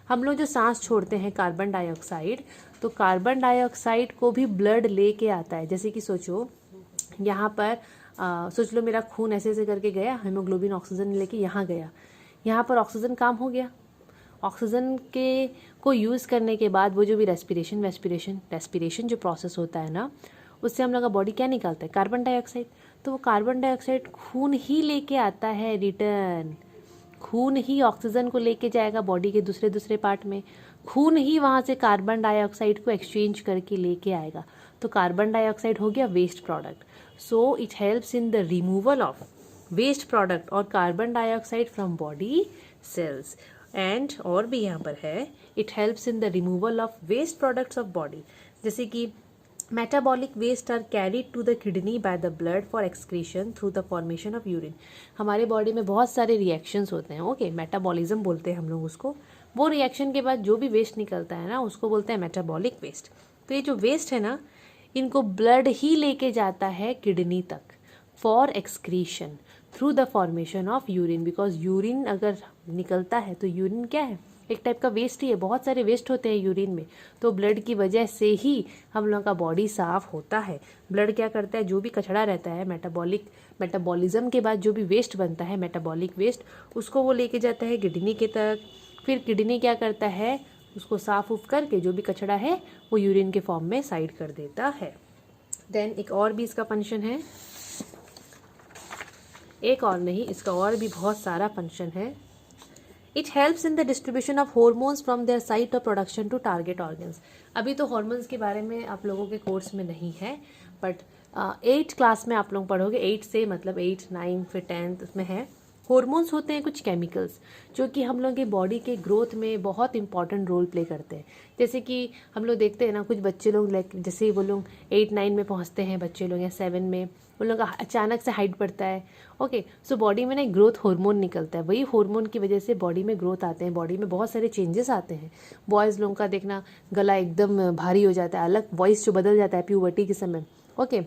हम लोग जो सांस छोड़ते हैं कार्बन डाइऑक्साइड, तो कार्बन डाइऑक्साइड को भी ब्लड लेके आता है। जैसे कि सोचो यहाँ पर सोच लो मेरा खून ऐसे ऐसे करके गया, हेमोग्लोबिन ऑक्सीजन लेके यहाँ गया, यहाँ पर ऑक्सीजन काम हो गया। ऑक्सीजन के को यूज़ करने के बाद वो जो भी रेस्पिरेशन जो प्रोसेस होता है ना, उससे हम लोग का बॉडी क्या निकालता है, कार्बन डाइऑक्साइड। तो वो कार्बन डाइऑक्साइड खून ही लेके आता है रिटर्न, खून ही ऑक्सीजन को लेके जाएगा बॉडी के दूसरे दूसरे पार्ट में, खून ही वहाँ से कार्बन डाइऑक्साइड को एक्सचेंज करके लेके आएगा। तो कार्बन डाइऑक्साइड हो गया waste product. So it helps in the removal of waste product और carbon dioxide from body cells. And और भी यहाँ पर है, it helps in the removal of waste products of body. जैसे कि metabolic waste are carried to the kidney by the blood for excretion through the formation of urine. हमारे body में बहुत सारे रिएक्शंस होते हैं, ओके, मेटाबॉलिज्म बोलते हैं हम लोग उसको। वो रिएक्शन के बाद जो भी वेस्ट निकलता है ना, उसको बोलते हैं मेटाबॉलिक वेस्ट। तो ये जो वेस्ट है ना, इनको ब्लड ही लेके जाता है किडनी तक for excretion through the formation of urine. Because urine अगर निकलता है तो यूरिन क्या है, एक टाइप का वेस्ट ही है, बहुत सारे वेस्ट होते हैं यूरिन में, तो ब्लड की वजह से ही हम लोगों का बॉडी साफ होता है। ब्लड क्या करता है, जो भी कचरा रहता है मेटाबॉलिज्म के बाद जो भी वेस्ट बनता है, मेटाबॉलिक वेस्ट, उसको वो लेके जाता है किडनी के तक। फिर किडनी क्या करता है, उसको साफ उफ करके जो भी कचरा है वो यूरिन के फॉर्म में साइड कर देता है। देन एक और भी इसका फंक्शन है, एक और नहीं, इसका और भी बहुत सारा फंक्शन है। It helps in the distribution of hormones from their site of production to target organs. अभी तो हॉर्मोन्स के बारे में आप लोगों के कोर्स में नहीं है, बट 8th क्लास में आप लोग पढ़ोगे। 8 से मतलब 8, 9 फिर 10th उसमें है। हॉर्मोन्स होते हैं कुछ केमिकल्स जो कि हम लोग के बॉडी के ग्रोथ में बहुत इंपॉर्टेंट रोल प्ले करते हैं। जैसे कि हम लोग देखते हैं ना, कुछ बच्चे लोग जैसे वो लोग 8, 9 में पहुंचते हैं बच्चे लोग, या 7 में उन लोगों का अचानक से हाइट बढ़ता है। ओके, सो बॉडी में ना ग्रोथ हार्मोन निकलता है, वही हार्मोन की वजह से बॉडी में ग्रोथ आते हैं, बॉडी में बहुत सारे चेंजेस आते हैं। बॉयज़ लोगों का देखना गला एकदम भारी हो जाता है, अलग वॉइस जो बदल जाता है प्यूबर्टी के समय। ओके,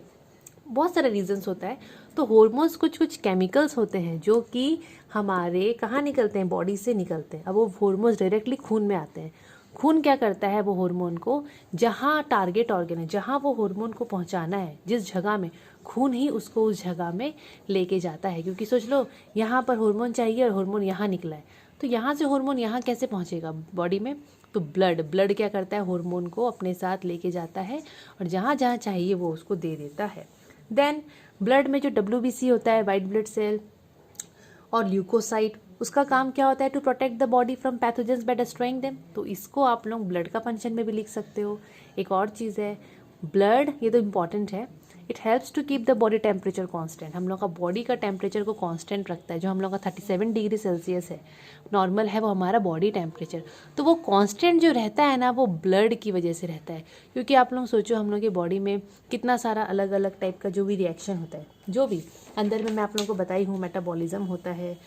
बहुत सारे रीजंस होता है। तो हॉर्मोन्स कुछ कुछ केमिकल्स होते हैं जो कि हमारे कहाँ निकलते हैं, बॉडी से निकलते हैं। अब वो हॉर्मोन्स डायरेक्टली खून में आते हैं। खून क्या करता है, वो हार्मोन को जहाँ टारगेट ऑर्गन है, जहाँ वो हार्मोन को पहुँचाना है, जिस जगह में, खून ही उसको उस जगह में लेके जाता है। क्योंकि सोच लो, यहाँ पर हार्मोन चाहिए और हार्मोन यहाँ निकला है, तो यहाँ से हार्मोन यहाँ कैसे पहुँचेगा बॉडी में, तो ब्लड क्या करता है, हार्मोन को अपने साथ लेके जाता है और जहाँ जहाँ चाहिए वो उसको दे देता है। देन ब्लड में जो WBC होता है, वाइट ब्लड सेल, और ल्यूकोसाइट, उसका काम क्या होता है, to protect the body from pathogens by destroying them. तो इसको आप लोग ब्लड का फंक्शन में भी लिख सकते हो। एक और चीज़ है ब्लड, ये तो इम्पॉर्टेंट है, it helps to keep the body temperature constant. हम लोग का बॉडी का टेम्परेचर को कांस्टेंट रखता है। जो हम लोग का 37 डिग्री सेल्सियस है, नॉर्मल है, वो हमारा बॉडी टेम्परेचर, तो वो कांस्टेंट जो रहता है ना, वो ब्लड की वजह से रहता है। क्योंकि आप लोग सोचो, हम लोग की बॉडी में कितना सारा अलग अलग टाइप का जो भी रिएक्शन होता है, जो भी अंदर में मैं आप लोगों को बताई हूँ, मेटाबॉलिज्म होता है,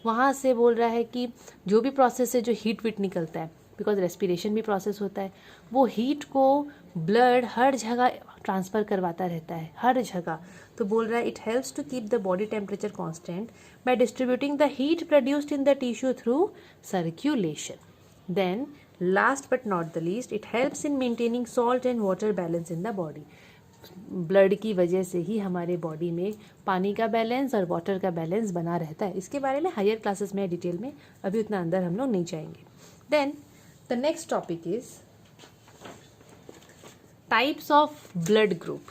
वहाँ से बोल रहा है कि जो भी प्रोसेस है, जो हीट वीट निकलता है, बिकॉज रेस्पिरेशन भी प्रोसेस होता है, वो हीट को ब्लड हर जगह ट्रांसफ़र करवाता रहता है, हर जगह। तो बोल रहा है it helps to keep the body temperature constant by distributing the heat produced in the tissue through circulation. Then last but not the least, it helps in maintaining salt and water balance in the body. Blood की वजह से ही हमारे body में पानी का balance और water का balance बना रहता है। इसके बारे में हायर क्लासेस में डिटेल में, अभी उतना अंदर हम लोग नहीं जाएंगे। Then the next topic is types of blood group.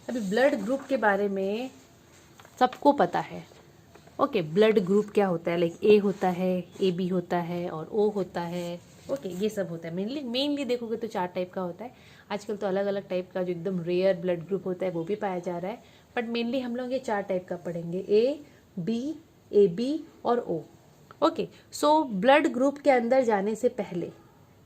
अभी ब्लड ग्रुप के बारे में सबको पता है। ओके, ब्लड ग्रुप क्या होता है, लाइक ए होता है, AB होता है और O होता है। ओके, ये सब होता है। मेनली देखोगे तो 4 टाइप का होता है। आजकल तो अलग अलग टाइप का जो एकदम रेयर ब्लड ग्रुप होता है वो भी पाया जा रहा है, बट मेनली हम लोग ये 4 टाइप का पढ़ेंगे, A, B, AB और O। Okay, so blood group के अंदर जाने से पहले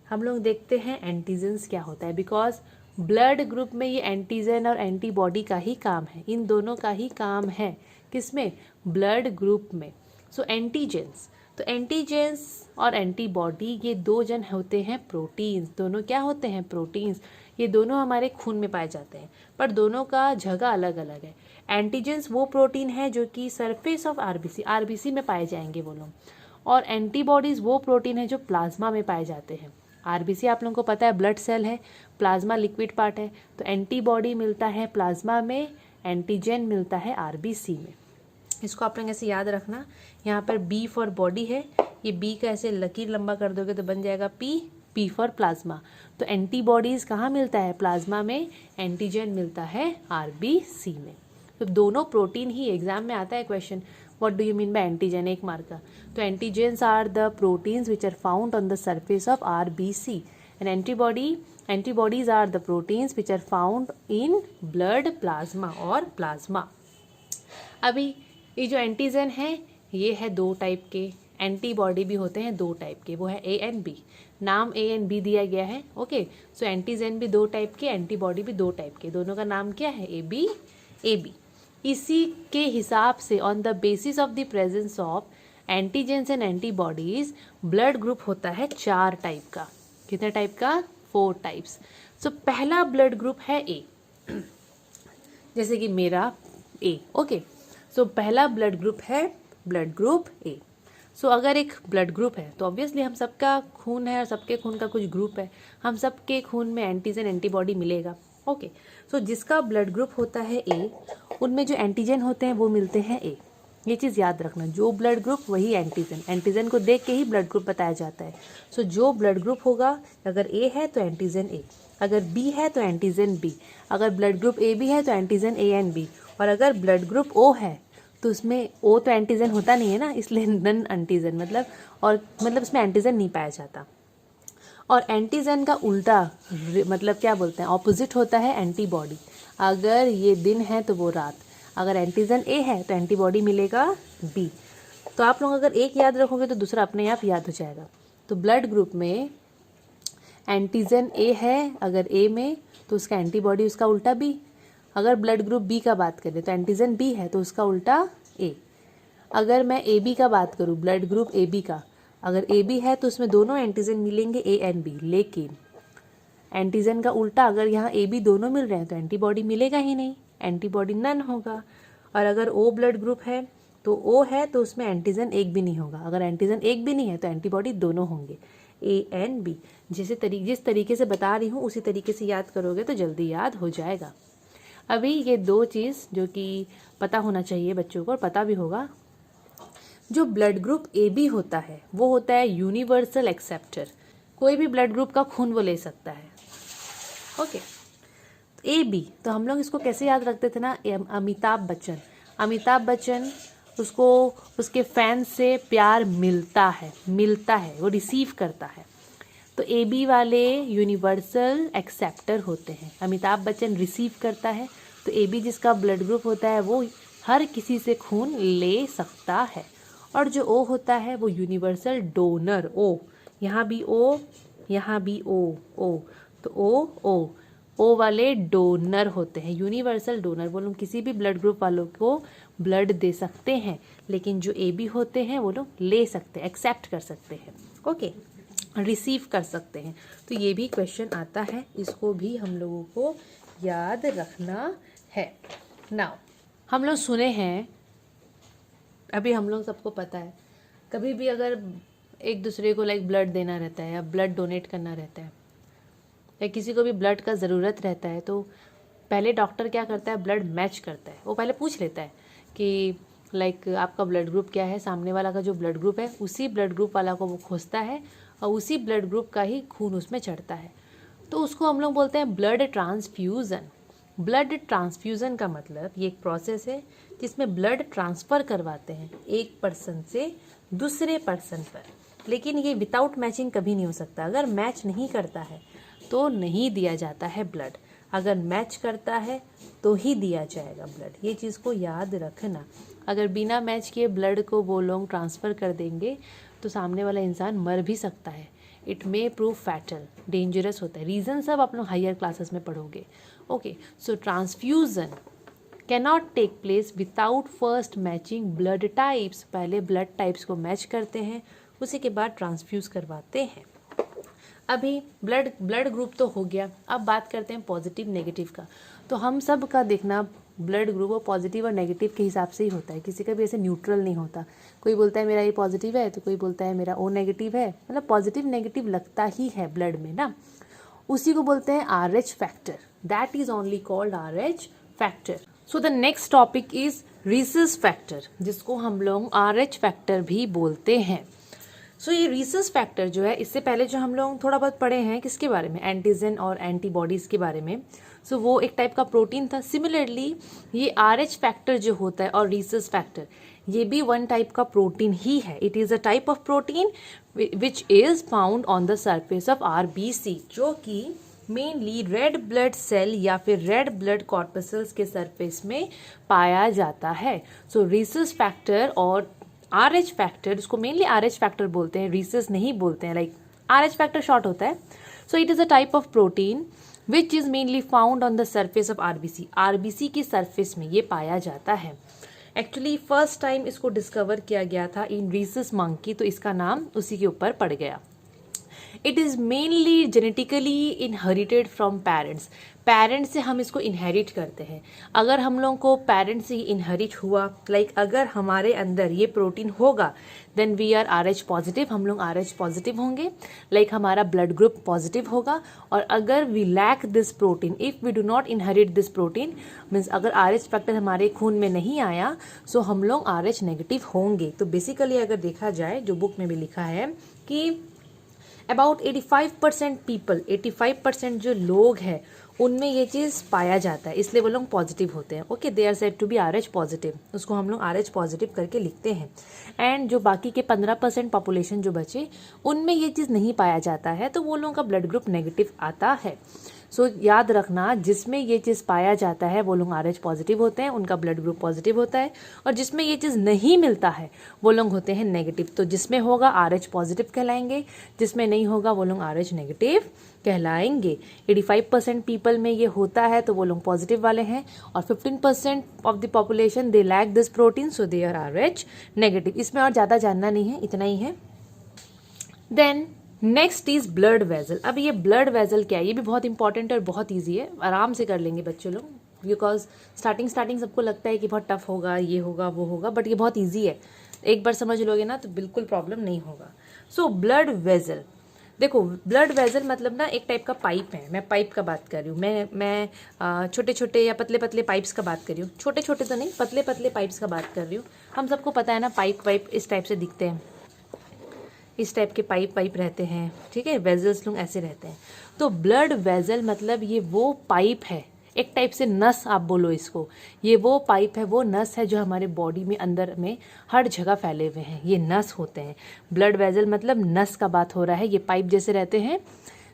हम लोग देखते हैं एंटीजन्स क्या होता है, बिकॉज ब्लड ग्रुप में ये एंटीजन और एंटीबॉडी का ही काम है, इन दोनों का ही काम है। किसमें, ब्लड ग्रुप में। सो एंटीजेंस, तो एंटीजेंस और एंटीबॉडी ये 2 जन होते हैं प्रोटीन्स। दोनों क्या होते हैं, प्रोटीन्स। ये दोनों हमारे खून में पाए जाते हैं, पर दोनों का जगह अलग अलग है। एंटीजेंस वो प्रोटीन है जो कि सरफेस ऑफ आरबीसी में पाए जाएंगे वो लोग, और एंटीबॉडीज़ वो प्रोटीन है जो प्लाज्मा में पाए जाते हैं। आरबीसी आप लोगों को पता है ब्लड सेल है, प्लाज्मा लिक्विड पार्ट है, तो एंटीबॉडी मिलता है प्लाज्मा में, एंटीजन मिलता है आरबीसी में। इसको आप लोग ऐसे याद रखना। यहाँ पर B फॉर बॉडी है, ये B का ऐसे लकीर लंबा कर दोगे तो बन जाएगा P फॉर प्लाज्मा। तो एंटीबॉडीज़ कहाँ मिलता है, प्लाज्मा में, एंटीजन मिलता है आरबीसी में। तो दोनों प्रोटीन ही, एग्जाम में आता है question, what do you mean by antigen, 1 mark का। तो antigens are the proteins which are found on the surface of RBC, and antibodies are the proteins which are found in blood plasma और plasma. अभी ये जो antigen है ये है 2 type के, एंटीबॉडी भी होते हैं 2 टाइप के, वो है A एंड B। नाम A एंड B दिया गया है। ओके, सो एंटीजन भी 2 टाइप के, एंटीबॉडी भी 2 टाइप के, दोनों का नाम क्या है, AB। इसी के हिसाब से on the basis of the presence of antigens and antibodies blood group होता है 4 टाइप का। कितने टाइप का, 4 टाइप्स। सो पहला ब्लड ग्रुप है A, जैसे कि मेरा A। ओके, सो पहला ब्लड ग्रुप है ब्लड ग्रुप A। सो अगर एक ब्लड ग्रुप है तो ऑब्वियसली हम सबका खून है और सबके खून का कुछ ग्रुप है, हम सबके खून में एंटीजन एंटीबॉडी मिलेगा। ओके, सो जिसका ब्लड ग्रुप होता है ए, उनमें जो एंटीजन होते हैं वो मिलते हैं ए। ये चीज़ याद रखना, जो ब्लड ग्रुप वही एंटीजन, एंटीजन को देख के ही ब्लड ग्रुप बताया जाता है। सो जो ब्लड ग्रुप होगा, अगर ए है तो एंटीजन ए, अगर बी है तो एंटीजन बी, अगर ब्लड ग्रुप ए बी है तो एंटीजन ए एंड बी, और अगर ब्लड ग्रुप ओ है तो उसमें ओ तो एंटीजन होता नहीं है ना, इसलिए नन एंटीजन मतलब उसमें एंटीजन नहीं पाया जाता। और एंटीजन का उल्टा मतलब क्या बोलते हैं, ऑपोजिट होता है एंटीबॉडी। अगर ये दिन है तो वो रात, अगर एंटीजन ए है तो एंटीबॉडी मिलेगा बी। तो आप लोग अगर एक याद रखोगे तो दूसरा अपने आप याद हो जाएगा। तो ब्लड ग्रुप में एंटीजन ए है अगर ए में, तो उसका एंटीबॉडी उसका उल्टा बी। अगर ब्लड ग्रुप बी का बात करें तो एंटीजन बी है तो उसका उल्टा ए। अगर मैं ए बी का बात करूं, ब्लड ग्रुप ए बी का, अगर ए बी है तो उसमें दोनों एंटीजन मिलेंगे ए एंड बी, लेकिन एंटीजन का उल्टा अगर यहाँ ए बी दोनों मिल रहे हैं तो एंटीबॉडी मिलेगा ही नहीं, एंटीबॉडी नन होगा। और अगर ओ ब्लड ग्रुप है तो ओ है तो उसमें एंटीजन एक भी नहीं होगा, अगर एंटीजन एक भी नहीं है तो एंटीबॉडी दोनों होंगे, ए एंड बी। जिस तरीके से बता रही हूँ उसी तरीके से याद करोगे तो जल्दी याद हो जाएगा। अभी ये दो चीज़ जो कि पता होना चाहिए बच्चों को और पता भी होगा, जो ब्लड ग्रुप ए बी होता है वो होता है यूनिवर्सल एक्सेप्टर, कोई भी ब्लड ग्रुप का खून वो ले सकता है। ओके, ए बी तो हम लोग इसको कैसे याद रखते थे ना, अमिताभ बच्चन उसको उसके फैंस से प्यार मिलता है, वो रिसीव करता है। तो ए बी वाले यूनिवर्सल एक्सेप्टर होते हैं, अमिताभ बच्चन रिसीव करता है, तो ए बी जिसका ब्लड ग्रुप होता है वो हर किसी से खून ले सकता है। और जो ओ होता है वो यूनिवर्सल डोनर, ओ यहाँ भी ओ, यहाँ भी ओ, तो ओ वाले डोनर होते हैं, यूनिवर्सल डोनर। वो लोग किसी भी ब्लड ग्रुप वालों को ब्लड दे सकते हैं, लेकिन जो ए बी होते हैं वो लोग ले सकते हैं, एक्सेप्ट कर सकते हैं, ओके, रिसीव कर सकते हैं। तो ये भी क्वेश्चन आता है, इसको भी हम लोगों को याद रखना है। नाउ हम लोग सुने हैं, अभी हम लोग सबको पता है, कभी भी अगर एक दूसरे को ब्लड देना रहता है या ब्लड डोनेट करना रहता है या किसी को भी ब्लड का ज़रूरत रहता है, तो पहले डॉक्टर क्या करता है, ब्लड मैच करता है। वो पहले पूछ लेता है कि आपका ब्लड ग्रुप क्या है, सामने वाला का जो ब्लड ग्रुप है उसी ब्लड ग्रुप वाला को वो खोजता है और उसी ब्लड ग्रुप का ही खून उसमें चढ़ता है। तो उसको हम लोग बोलते हैं ब्लड ट्रांसफ्यूज़न। ब्लड ट्रांसफ्यूज़न का मतलब ये एक प्रोसेस है जिसमें ब्लड ट्रांसफ़र करवाते हैं एक पर्सन से दूसरे पर्सन पर, लेकिन ये विदाउट मैचिंग कभी नहीं हो सकता। अगर मैच नहीं करता है तो नहीं दिया जाता है ब्लड, अगर मैच करता है तो ही दिया जाएगा ब्लड। ये चीज़ को याद रखना, अगर बिना मैच किए ब्लड को वो लोग ट्रांसफ़र कर देंगे तो सामने वाला इंसान मर भी सकता है। It may prove fatal, dangerous होता है। रीज़न सब आप लोग हायर क्लासेस में पढ़ोगे। ओके, so transfusion cannot take place without first matching blood types. पहले ब्लड टाइप्स को मैच करते हैं, उसी के बाद ट्रांसफ्यूज़ करवाते हैं। अभी ब्लड ग्रुप तो हो गया, अब बात करते हैं पॉजिटिव नेगेटिव का। तो हम सब का देखना ब्लड ग्रुप वो पॉजिटिव और नेगेटिव के हिसाब से ही होता है, किसी का भी ऐसे न्यूट्रल नहीं होता। कोई बोलता है मेरा ये पॉजिटिव है तो कोई बोलता है मेरा ओ नेगेटिव है, मतलब पॉजिटिव नेगेटिव लगता ही है ब्लड में ना। उसी को बोलते हैं RH factor, that is only called RH factor. So the next topic is Rhesus factor, जिसको हम लोग RH फैक्टर भी बोलते हैं। सो ये रीसस फैक्टर जो है, इससे पहले जो हम लोग थोड़ा बहुत पढ़े हैं किसके बारे में, एंटीजन और एंटीबॉडीज़ के बारे में। सो वो एक टाइप का प्रोटीन था। सिमिलरली ये RH फैक्टर जो होता है और रीसस फैक्टर, ये भी वन टाइप का प्रोटीन ही है। It is a type of protein which is found on the surface of RBC, जो कि मेनली रेड ब्लड सेल या फिर रेड ब्लड कॉर्पसल्स के सरफेस में पाया जाता है। सो रीसस फैक्टर और RH फैक्टर, उसको मेनली RH फैक्टर बोलते हैं, रीसस नहीं बोलते हैं, RH फैक्टर शॉर्ट होता है। So it is a type of protein which is mainly found on the surface of RBC की सरफेस में ये पाया जाता है। एक्चुअली फर्स्ट टाइम इसको डिस्कवर किया गया था इन रीसस मंकी, तो इसका नाम उसी के ऊपर पड़ गया। It is mainly genetically inherited from parents. Parents से हम इसको इनहेरिट करते हैं। अगर हम लोग को पेरेंट्स से इनहेरिट हुआ, लाइक अगर हमारे अंदर ये प्रोटीन होगा, then we are RH positive, हम लोग RH पॉजिटिव होंगे, लाइक हमारा ब्लड ग्रुप पॉजिटिव होगा। और अगर we lack this protein, if we do not inherit this protein, means अगर RH फैक्टर हमारे खून में नहीं आया, सो हम लोग RH नेगेटिव होंगे। तो बेसिकली अगर देखा जाए, जो बुक में भी लिखा है कि अबाउट 85% पीपल, 85% जो लोग हैं उनमें ये चीज़ पाया जाता है, इसलिए वो लोग पॉजिटिव होते हैं। Okay, they are said to be RH positive, उसको हम लोग RH पॉजिटिव करके लिखते हैं। एंड जो बाकी के 15% पॉपुलेशन जो बचे, उनमें ये चीज़ नहीं पाया जाता है, तो वो लोगों का ब्लड ग्रुप नेगेटिव आता है। सो याद रखना, जिसमें ये चीज़ पाया जाता है वो लोग RH पॉजिटिव होते हैं, उनका ब्लड ग्रुप पॉजिटिव होता है। और जिसमें ये चीज़ नहीं मिलता है वो लोग होते हैं नेगेटिव। तो जिसमें होगा RH पॉजिटिव कहलाएंगे, जिसमें नहीं होगा वो लोग RH नेगेटिव कहलाएंगे। 85% पीपल में ये होता है तो वो लोग पॉजिटिव वाले हैं, और 15% of the population they lack this protein, so they are RH negative. इसमें और ज़्यादा जानना नहीं है, इतना ही है। Then next is blood vessel. अब ये ब्लड वेजल क्या है, ये भी बहुत इंपॉर्टेंट है और बहुत ईजी है, आराम से कर लेंगे बच्चे लोग, बिकॉज स्टार्टिंग सबको लगता है कि बहुत टफ होगा, ये होगा वो होगा, बट ये बहुत ईजी है। एक बार समझ लोगे ना तो बिल्कुल प्रॉब्लम नहीं होगा। सो ब्लड वेजल, देखो ब्लड वेजल मतलब ना एक टाइप का पाइप है। मैं पाइप का बात कर रही हूँ, मैं छोटे छोटे या पतले पतले पाइप्स का बात कर रही हूँ। छोटे छोटे तो नहीं, पतले पतले पाइप्स का बात कर रही हूँ। हम सबको पता है ना, पाइप इस टाइप से दिखते हैं, इस टाइप के पाइप रहते हैं, ठीक है। वेजल्स लोग ऐसे रहते हैं। तो ब्लड वेजल मतलब ये वो पाइप है, एक टाइप से नस आप बोलो इसको। ये वो पाइप है, वो नस है जो हमारे बॉडी में अंदर में हर जगह फैले हुए हैं, ये नस होते हैं। ब्लड वेजल मतलब नस का बात हो रहा है। ये पाइप जैसे रहते हैं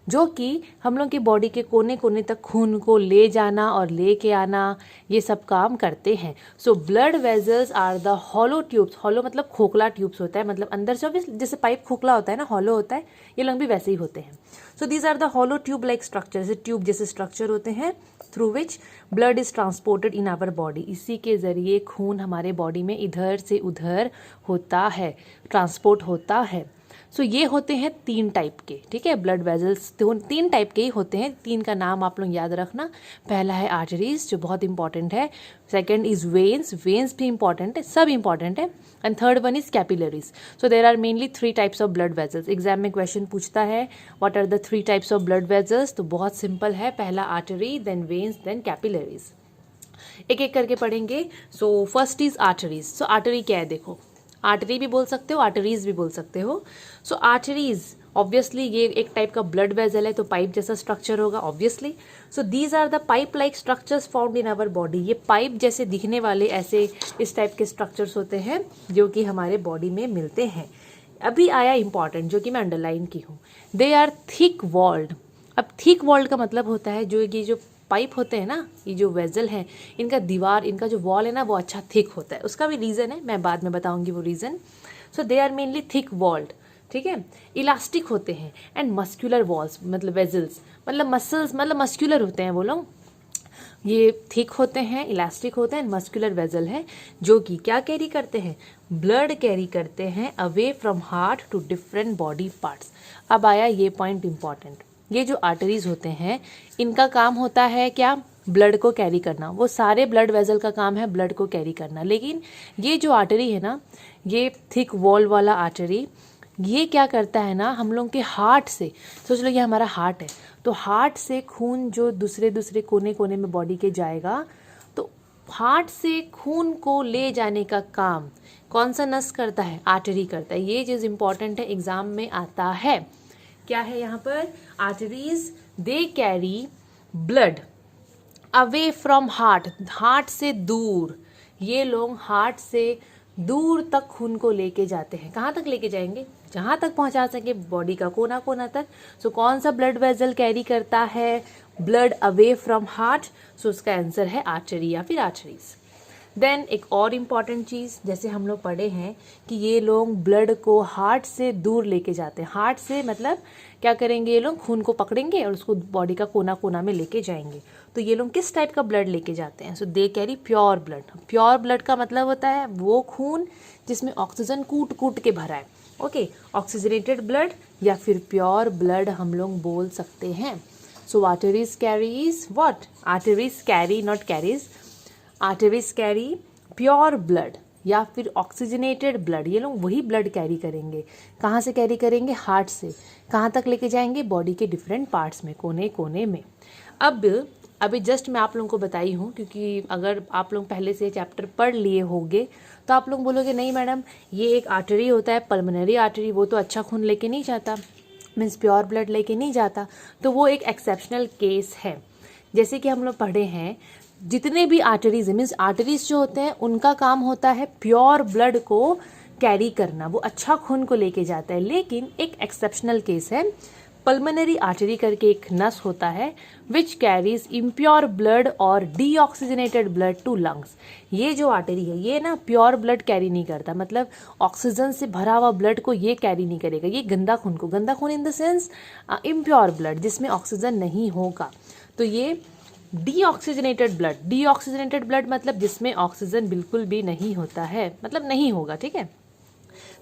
जो कि हम लोग की बॉडी के कोने कोने तक खून को ले जाना और लेके आना, ये सब काम करते हैं। So blood vessels are the hollow tubes. Hollow मतलब खोखला ट्यूब्स होता है, मतलब अंदर से जैसे पाइप खोखला होता है ना, हॉलो होता है, ये लोग भी वैसे ही होते हैं। So these are the hollow tube like structure, जैसे ट्यूब जैसे स्ट्रक्चर होते हैं, through which blood is transported in our body. इसी के जरिए खून हमारे बॉडी में इधर से उधर होता है, ट्रांसपोर्ट होता है। सो ये होते हैं 3 टाइप के, ठीक है। ब्लड वेजल्स 3 टाइप के ही होते हैं, 3 का नाम आप लोग याद रखना। पहला है आर्टरीज, जो बहुत इंपॉर्टेंट है। सेकंड इज वेन्स, वेन्स भी इंपॉर्टेंट है, सब इंपॉर्टेंट है। And third one is capillaries. So there are mainly 3 types of blood vessels. Exam में क्वेश्चन पूछता है what are the 3 types of blood vessels, तो बहुत सिंपल है, पहला artery, then veins, then capillaries. एक एक करके पढ़ेंगे। So first is arteries. So artery क्या है, देखो, आर्टरी भी बोल सकते हो, आर्टरीज भी बोल सकते हो। सो आर्टरीज ऑब्वियसली ये एक टाइप का ब्लड वेजल है, तो पाइप जैसा स्ट्रक्चर होगा obviously. So these are the pipe like structures found in our body. ये पाइप जैसे दिखने वाले ऐसे इस टाइप के स्ट्रक्चर्स होते हैं जो कि हमारे बॉडी में मिलते हैं। अभी आया इंपॉर्टेंट, जो कि मैं अंडरलाइन की हूँ, दे आर थिक वॉल्ड। अब थिक वॉल्ड का मतलब होता है जो ये जो पाइप होते हैं ना, ये जो वेजल है, इनका दीवार, इनका जो वॉल है ना, वो अच्छा थिक होता है। उसका भी रीज़न है, मैं बाद में बताऊंगी वो reason. So they are mainly thick walled, ठीक है। इलास्टिक होते हैं एंड मस्क्यूलर वॉल्स, मतलब वेजल्स मतलब मसल्स, मतलब मस्क्यूलर होते हैं वो लोग। ये थिक होते हैं, इलास्टिक होते हैं, मस्कुलर वेजल है, जो कि क्या कैरी करते हैं, ब्लड कैरी करते हैं away from heart to different body parts. अब आया ये पॉइंट इंपॉर्टेंट, ये जो आर्टरीज होते हैं इनका काम होता है क्या, ब्लड को कैरी करना। वो सारे ब्लड वेजल का काम है ब्लड को कैरी करना, लेकिन ये जो आर्टरी है ना, ये थिक वॉल वाला आर्टरी, ये क्या करता है ना, हम लोग के हार्ट से, सोच लो ये हमारा हार्ट है, तो हार्ट से खून जो दूसरे दूसरे कोने कोने में बॉडी के जाएगा, तो हार्ट से खून को ले जाने का काम कौन सा नस करता है, आर्टरी करता है। ये चीज़ इंपॉर्टेंट है, एग्जाम में आता है। क्या है यहाँ पर, arteries they carry blood away from heart, heart से दूर, ये लोग हार्ट से दूर तक खून को लेके जाते हैं। कहाँ तक लेके जाएंगे, जहाँ तक पहुँचा सके, बॉडी का कोना कोना तक। सो कौन सा ब्लड वेजल कैरी करता है ब्लड अवे फ्रॉम हार्ट, सो उसका आंसर है आर्टरी या फिर आर्टरीज। देन एक और इम्पॉर्टेंट चीज़, जैसे हम लोग पढ़े हैं कि ये लोग ब्लड को हार्ट से दूर लेके जाते हैं। हार्ट से मतलब क्या करेंगे, ये लोग खून को पकड़ेंगे और उसको बॉडी का कोना कोना में लेके जाएंगे। तो ये लोग किस टाइप का ब्लड लेके जाते हैं, so they carry pure blood. Pure blood का मतलब होता है वो खून जिसमें ऑक्सीजन कूट कूट के भरा है, ओके, ऑक्सीजनेटेड ब्लड या फिर प्योर ब्लड हम लोग बोल सकते हैं। So arteries carries what? Arteries carry, not carries, arteries carry pure blood या फिर ऑक्सीजनेटेड ब्लड। ये लोग वही ब्लड कैरी करेंगे। कहाँ से कैरी करेंगे? हार्ट से। कहाँ तक लेके जाएंगे? बॉडी के डिफरेंट पार्ट्स में, कोने कोने में। अब अभी जस्ट मैं आप लोगों को बताई हूँ, क्योंकि अगर आप लोग पहले से चैप्टर पढ़ लिए होंगे तो आप लोग बोलोगे नहीं मैडम, ये एक आर्टरी होता है पल्मोनरी आर्टरी, वो तो अच्छा खून लेके नहीं जाता, मीन्स प्योर ब्लड लेके नहीं जाता, तो वो एक एक्सेप्शनल केस है। जैसे कि हम लोग पढ़े हैं, जितने भी आर्टरीज मीन्स आर्टरीज जो होते हैं उनका काम होता है प्योर ब्लड को कैरी करना, वो अच्छा खून को लेके जाता है। लेकिन एक एक्सेप्शनल केस है, पल्मोनरी आर्टरी करके एक नस होता है विच कैरीज इम्प्योर ब्लड और डीऑक्सीजनेटेड ब्लड टू लंग्स। ये जो आर्टरी है ये ना प्योर ब्लड कैरी नहीं करता, मतलब ऑक्सीजन से भरा हुआ ब्लड को ये कैरी नहीं करेगा, ये गंदा खून को, गंदा खून in the sense impure blood जिसमें ऑक्सीजन नहीं होगा, तो ये डीऑक्सीजनेटेड ब्लड मतलब जिसमें ऑक्सीजन बिल्कुल भी नहीं होता है, मतलब नहीं होगा, ठीक है।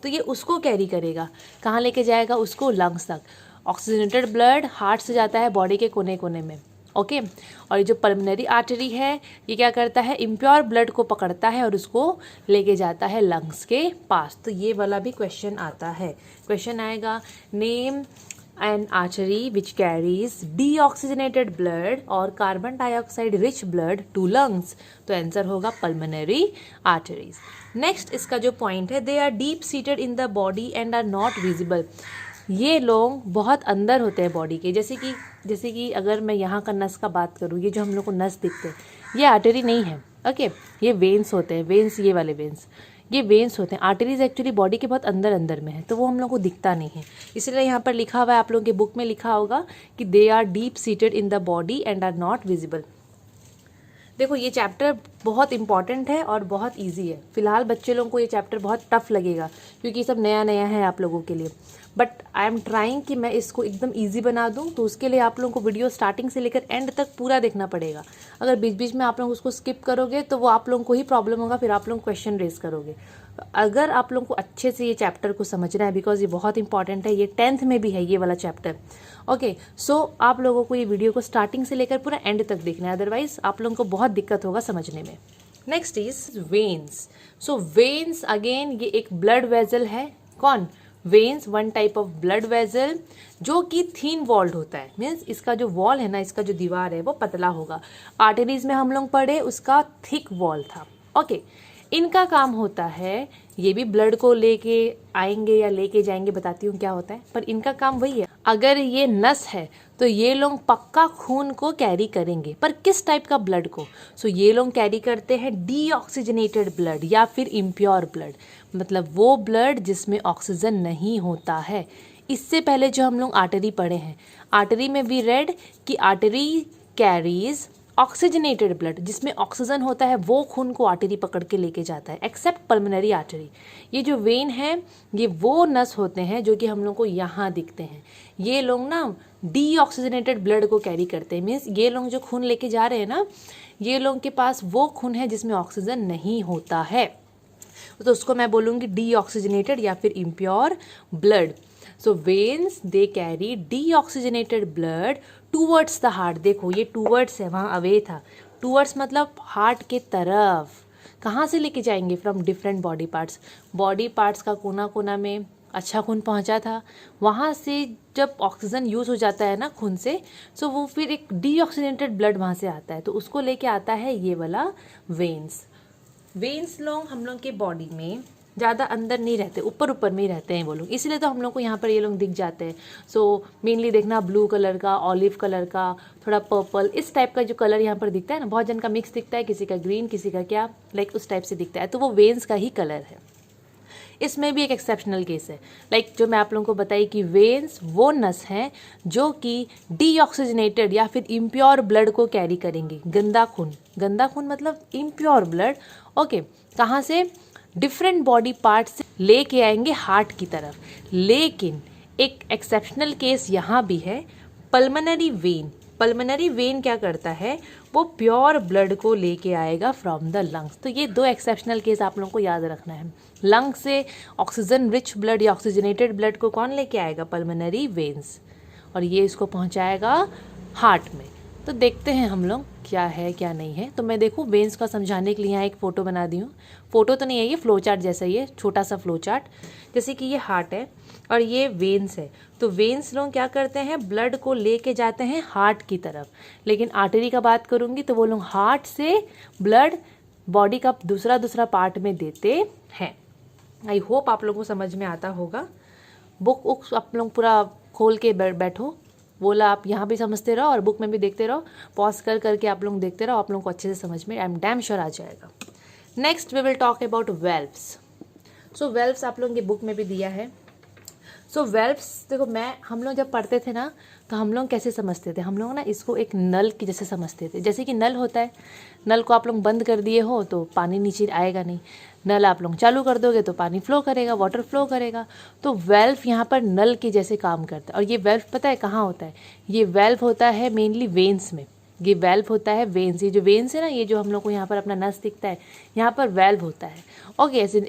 तो ये उसको कैरी करेगा, कहाँ लेके जाएगा? उसको लंग्स तक। ऑक्सीजनेटेड ब्लड हार्ट से जाता है बॉडी के कोने कोने में, ओके। और ये जो पल्मोनरी आर्टरी है ये क्या करता है? इम्प्योर ब्लड को पकड़ता है और उसको लेके जाता है लंग्स के पास। तो ये वाला भी क्वेश्चन आता है। क्वेश्चन आएगा, name an artery which carries deoxygenated blood और carbon dioxide rich blood to lungs. तो आंसर होगा पल्मोनरी आर्टरीज। नेक्स्ट इसका जो पॉइंट है, they are deep seated in the body and are not visible. ये लोग बहुत अंदर होते हैं बॉडी के, जैसे कि अगर मैं यहाँ का नस का बात करूँ, ये जो हम लोग को नस दिखते हैं ये आर्टरी नहीं है, ओके। ये वेन्स होते हैं, वेन्स, ये वाले वेन्स, ये वेन्स होते हैं। आर्टरीज एक्चुअली बॉडी के बहुत अंदर अंदर में है, तो वो हम लोग को दिखता नहीं है। इसलिए यहाँ पर लिखा हुआ है, आप लोगों के बुक में लिखा होगा कि they are deep seated in the body and are not visible. देखो ये चैप्टर बहुत इंपॉर्टेंट है और बहुत इजी है। फिलहाल बच्चे लोगों को ये चैप्टर बहुत टफ लगेगा क्योंकि ये सब नया नया है आप लोगों के लिए, बट आई एम ट्राइंग कि मैं इसको एकदम इजी बना दूं। तो उसके लिए आप लोगों को वीडियो स्टार्टिंग से लेकर एंड तक पूरा देखना पड़ेगा। अगर बीच बीच में आप लोग उसको स्किप करोगे तो वो आप लोगों को ही प्रॉब्लम होगा, फिर आप लोग क्वेश्चन रेज करोगे। अगर आप लोगों को अच्छे से ये चैप्टर को समझना है, बिकॉज ये बहुत इंपॉर्टेंट है, ये 10th में भी है ये वाला चैप्टर, ओके। सो आप लोगों को ये वीडियो को स्टार्टिंग से लेकर पूरा एंड तक देखना है, अदरवाइज आप लोगों को बहुत दिक्कत होगा समझने में। Next is veins. So veins again ये एक ब्लड वेजल है। कौन? Veins, one type of blood vessel जो कि थीन वॉल्ड होता है, मीन्स इसका जो वॉल है ना, इसका जो दीवार है वो पतला होगा। आर्टरीज में हम लोग पढ़े उसका थिक वॉल था, ओके। इनका काम होता है, ये भी ब्लड को लेके आएंगे या लेके जाएंगे, बताती हूँ क्या होता है, पर इनका काम वही है। अगर ये नस है तो ये लोग पक्का खून को कैरी करेंगे, पर किस टाइप का ब्लड को? सो ये लोग कैरी करते हैं डीऑक्सीजनेटेड ब्लड या फिर इम्प्योर ब्लड, मतलब वो ब्लड जिसमें ऑक्सीजन नहीं होता है। इससे पहले जो हम लोग आर्टरी पढ़े हैं, आर्टरी में वी रेड कि आर्टरी कैरीज ऑक्सीजनेटेड ब्लड, जिसमें ऑक्सीजन होता है वो खून को आर्टरी पकड़ के लेके जाता है, एक्सेप्ट पल्मोनरी आर्टरी। ये जो वेन है ये वो नस होते हैं जो कि हम लोग को यहाँ दिखते हैं। ये लोग ना डीऑक्सीजनेटेड ब्लड को कैरी करते हैं, मीन्स ये लोग जो खून लेके जा रहे हैं ना, ये लोगों के पास वो खून है जिसमें ऑक्सीजन नहीं होता है, तो उसको मैं बोलूँगी डीऑक्सीजनेटेड या फिर impure blood. So veins they carry deoxygenated blood towards the heart. देखो ये टूवर्ड्स है, वहाँ अवे था, टूवर्ड्स मतलब हार्ट के तरफ। कहाँ से लेके जाएंगे? From different body parts. Body parts का कोना कोना में अच्छा खून पहुँचा था, वहाँ से जब ऑक्सीजन यूज़ हो जाता है ना खून से, सो वो फिर एक डीऑक्सीजनेटेड ब्लड वहाँ से आता है, तो उसको लेके आता है ये वाला वेन्स। वेन्स लोग हम लोग के बॉडी में ज़्यादा अंदर नहीं रहते, ऊपर ऊपर में ही रहते हैं वो लोग, इसलिए तो हम लोग को यहाँ पर ये लोग दिख जाते हैं। सो मेनली देखना ब्लू कलर का, ऑलिव कलर का, थोड़ा पर्पल, इस टाइप का जो कलर यहाँ पर दिखता है ना, बहुत जन का मिक्स दिखता है, किसी का ग्रीन, किसी का क्या, लाइक उस टाइप से दिखता है, तो वो वेन्स का ही कलर है। इसमें भी एक एक्सेप्शनल केस है, लाइक जो मैं आप लोगों को बताई कि वेन्स वो नस हैं जो कि डीऑक्सीजनेटेड या फिर इम्प्योर ब्लड को कैरी करेंगे, गंदा खून मतलब इम्प्योर ब्लड, ओके। कहाँ से? डिफरेंट बॉडी पार्ट से लेके आएंगे हार्ट की तरफ। लेकिन एक एक्सेप्शनल केस यहाँ भी है, पल्मोनरी वेन पल्मोनरी वेन क्या करता है, वो प्योर ब्लड को लेके आएगा फ्रॉम द लंग्स। तो ये 2 एक्सेप्शनल केस आप लोगों को याद रखना है। लंग से ऑक्सीजन रिच ब्लड या ऑक्सीजनेटेड ब्लड को कौन लेके आएगा, पल्मोनरी वेन्स, और ये इसको पहुंचाएगा हार्ट में। तो देखते हैं हम लोग क्या है क्या नहीं है। तो मैं देखूँ वेन्स का समझाने के लिए यहाँ एक फ़ोटो बना दी हूँ। फ़ोटो तो नहीं है, ये फ्लो चार्ट जैसा ही है, छोटा सा फ्लो चार्ट। जैसे कि ये हार्ट है और ये वेन्स है। तो वेन्स लोग क्या करते हैं, ब्लड को लेके जाते हैं हार्ट की तरफ। लेकिन आर्टरी का बात करूँगी तो वो लोग हार्ट से ब्लड बॉडी का दूसरा पार्ट में देते हैं। आई होप आप लोगों को समझ में आता होगा। बुक आप लोग पूरा खोल के बैठो, बोला आप यहाँ भी समझते रहो और बुक में भी देखते रहो, पॉज कर करके आप लोग देखते रहो, आप लोगों को अच्छे से समझ में आई एम डैम श्योर आ जाएगा। Next we will talk about valves. So valves आप लोगों की बुक में भी दिया है। सो वेल्व्स देखो, हम लोग जब पढ़ते थे ना तो हम लोग कैसे समझते थे, हम लोग ना इसको एक नल की जैसे समझते थे। जैसे कि नल होता है, नल को आप लोग बंद कर दिए हो तो पानी नीचे आएगा नहीं, नल आप लोग चालू कर दोगे तो पानी फ्लो करेगा, वाटर फ्लो करेगा। तो वेल्व यहाँ पर नल के जैसे काम करता है। और ये वेल्व पता है कहाँ होता है, ये वेल्व होता है मेनली वेन्स में। ये वेल्व होता है वेन्स, ये जो वेन्स है ना, ये जो हम लोग को यहाँ पर अपना नस दिखता है, यहाँ पर वेल्व होता है। ओके, ऐसे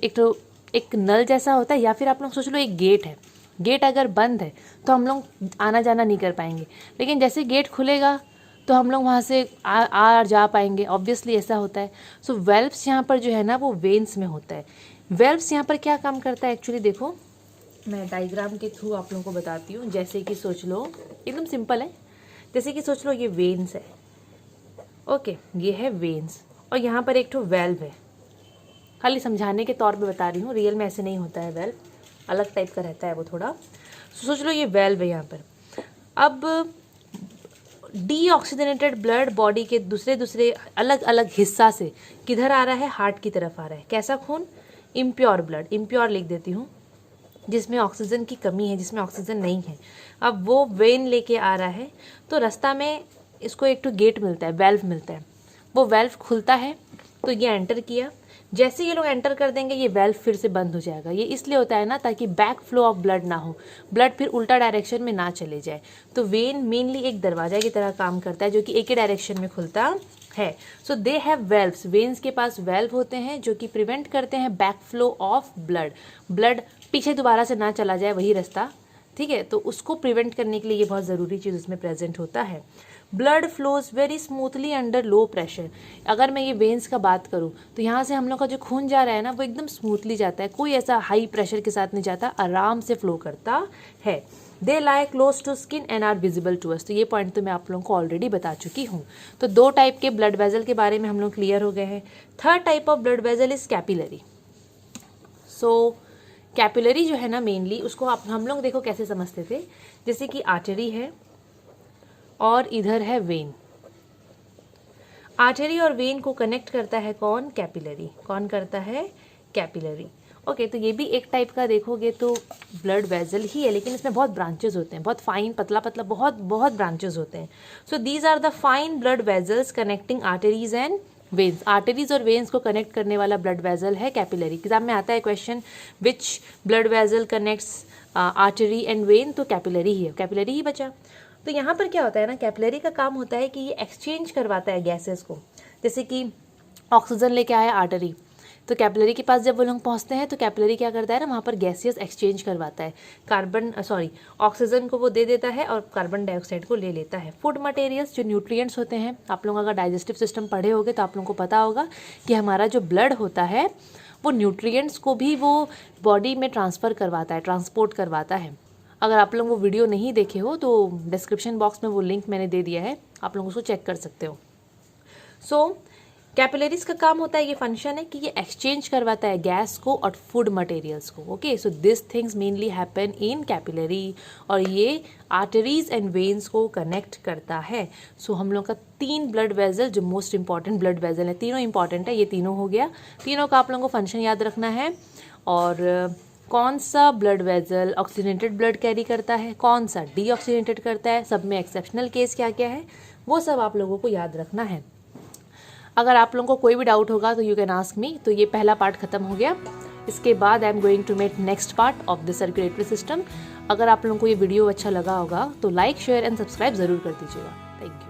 एक नल जैसा होता है। या फिर आप लोग सोच लो एक गेट है, गेट अगर बंद है तो हम लोग आना जाना नहीं कर पाएंगे, लेकिन जैसे गेट खुलेगा तो हम लोग वहाँ से आ जा पाएंगे। ऑब्वियसली ऐसा होता है। सो वेल्व्स यहाँ पर जो है ना वो वेन्स में होता है। वेल्व्स यहाँ पर क्या काम करता है एक्चुअली, देखो मैं डायग्राम के थ्रू आप लोगों को बताती हूँ। जैसे कि सोच लो, एकदम सिंपल है। जैसे कि सोच लो ये वेन्स है, ओके, ये है वेन्स, और यहाँ पर एक ठो वेल्व है। खाली समझाने के तौर पे बता रही हूँ, रियल में ऐसे नहीं होता है वेल्व, अलग टाइप का रहता है वो थोड़ा। सोच लो ये वेल्व है यहाँ पर। अब डीऑक्सीजनेटेड ब्लड बॉडी के दूसरे अलग अलग हिस्सा से किधर आ रहा है, हार्ट की तरफ आ रहा है। कैसा खून, इम्प्योर ब्लड, इम्प्योर लिख देती हूँ, जिसमें ऑक्सीजन की कमी है, जिसमें ऑक्सीजन नहीं है। अब वो वेन लेके आ रहा है, तो रास्ता में इसको एक तो गेट मिलता है, वेल्व मिलता है। वो वेल्व खुलता है तो ये एंटर किया। जैसे ये लोग एंटर कर देंगे ये वेल्व फिर से बंद हो जाएगा। ये इसलिए होता है ना ताकि बैक फ्लो ऑफ ब्लड ना हो, ब्लड फिर उल्टा डायरेक्शन में ना चले जाए। तो वेन मेनली एक दरवाजा की तरह काम करता है जो कि एक ही डायरेक्शन में खुलता है। सो दे हैव वेल्व्स, वेन्स के पास वेल्व होते हैं जो कि प्रिवेंट करते हैं back flow of blood, blood पीछे दोबारा से ना चला जाए वही रास्ता, ठीक है। तो उसको प्रिवेंट करने के लिए ये बहुत ज़रूरी चीज़ उसमें प्रेजेंट होता है। Blood flows very smoothly under low pressure. अगर मैं ये वेन्स का बात करूँ तो यहाँ से हम लोग का जो खून जा रहा है ना वो एकदम स्मूथली जाता है, कोई ऐसा हाई प्रेशर के साथ नहीं जाता, आराम से फ्लो करता है। They lie close to skin and are visible to us. तो ये पॉइंट तो मैं आप लोगों को ऑलरेडी बता चुकी हूँ। तो 2 टाइप के ब्लड वेजल के बारे में हम लोग क्लियर हो गए हैं। Third type of blood vessel is capillary. So capillary जो है ना मेनली उसको हम लोग देखो कैसे समझते थे, जैसे कि आर्टरी है और इधर है वेन। आर्टरी और वेन को कनेक्ट करता है कौन, कैपिलरी। कौन करता है, कैपिलरी। ओके, तो ये भी एक टाइप का देखोगे तो ब्लड वेजल ही है, लेकिन इसमें बहुत ब्रांचेस होते हैं, बहुत फाइन पतला पतला बहुत ब्रांचेस होते हैं। So these are the fine blood vessels connecting arteries and veins. Arteries और वेन्स को कनेक्ट करने वाला ब्लड वेजल है कैपिलरी। एग्जाम में आता है question, which blood vessel connects artery and vein, तो कैपिलरी ही है, कैपिलरी ही बचा। तो यहाँ पर क्या होता है ना, कैपिलरी का काम होता है कि ये एक्सचेंज करवाता है गैसेस को। जैसे कि ऑक्सीजन लेके आया आर्टरी, तो कैपिलरी के पास जब वो लोग पहुँचते हैं तो कैपिलरी क्या करता है ना, वहाँ पर गैसियस एक्सचेंज करवाता है। ऑक्सीजन को वो दे देता है और कार्बन डाइऑक्साइड को ले लेता है। फूड मटेरियल्स जो न्यूट्रिएंट्स होते हैं, आप लोग अगर डाइजेस्टिव सिस्टम पढ़े होगे तो आप लोगों को पता होगा कि हमारा जो ब्लड होता है वो न्यूट्रिएंट्स को भी वो बॉडी में ट्रांसफ़र करवाता है, ट्रांसपोर्ट करवाता है। अगर आप लोग वो वीडियो नहीं देखे हो तो डिस्क्रिप्शन बॉक्स में वो लिंक मैंने दे दिया है, आप लोग उसको चेक कर सकते हो। सो कैपिलरीज का काम होता है, ये फंक्शन है कि ये एक्सचेंज करवाता है गैस को और फूड मटेरियल्स को। Okay, so this things mainly happen in capillary, और ये आर्टरीज एंड वेन्स को कनेक्ट करता है। सो हम लोग का 3 ब्लड वेजल जो मोस्ट इंपॉर्टेंट ब्लड वेजल है, तीनों इंपॉर्टेंट है, ये तीनों हो गया। तीनों का आप लोगों को फंक्शन याद रखना है, और कौन सा blood vessel oxygenated blood carry करता है, कौन सा डीऑक्सीजनेटेड करता है, सब में एक्सेप्शनल केस क्या क्या है, वो सब आप लोगों को याद रखना है। अगर आप लोगों को कोई भी डाउट होगा तो यू कैन आस्क मी। तो ये पहला पार्ट खत्म हो गया। इसके बाद I am going to make next part of the circulatory system. अगर आप लोगों को ये वीडियो अच्छा लगा होगा तो लाइक, शेयर एंड सब्सक्राइब ज़रूर कर दीजिएगा। Thank you.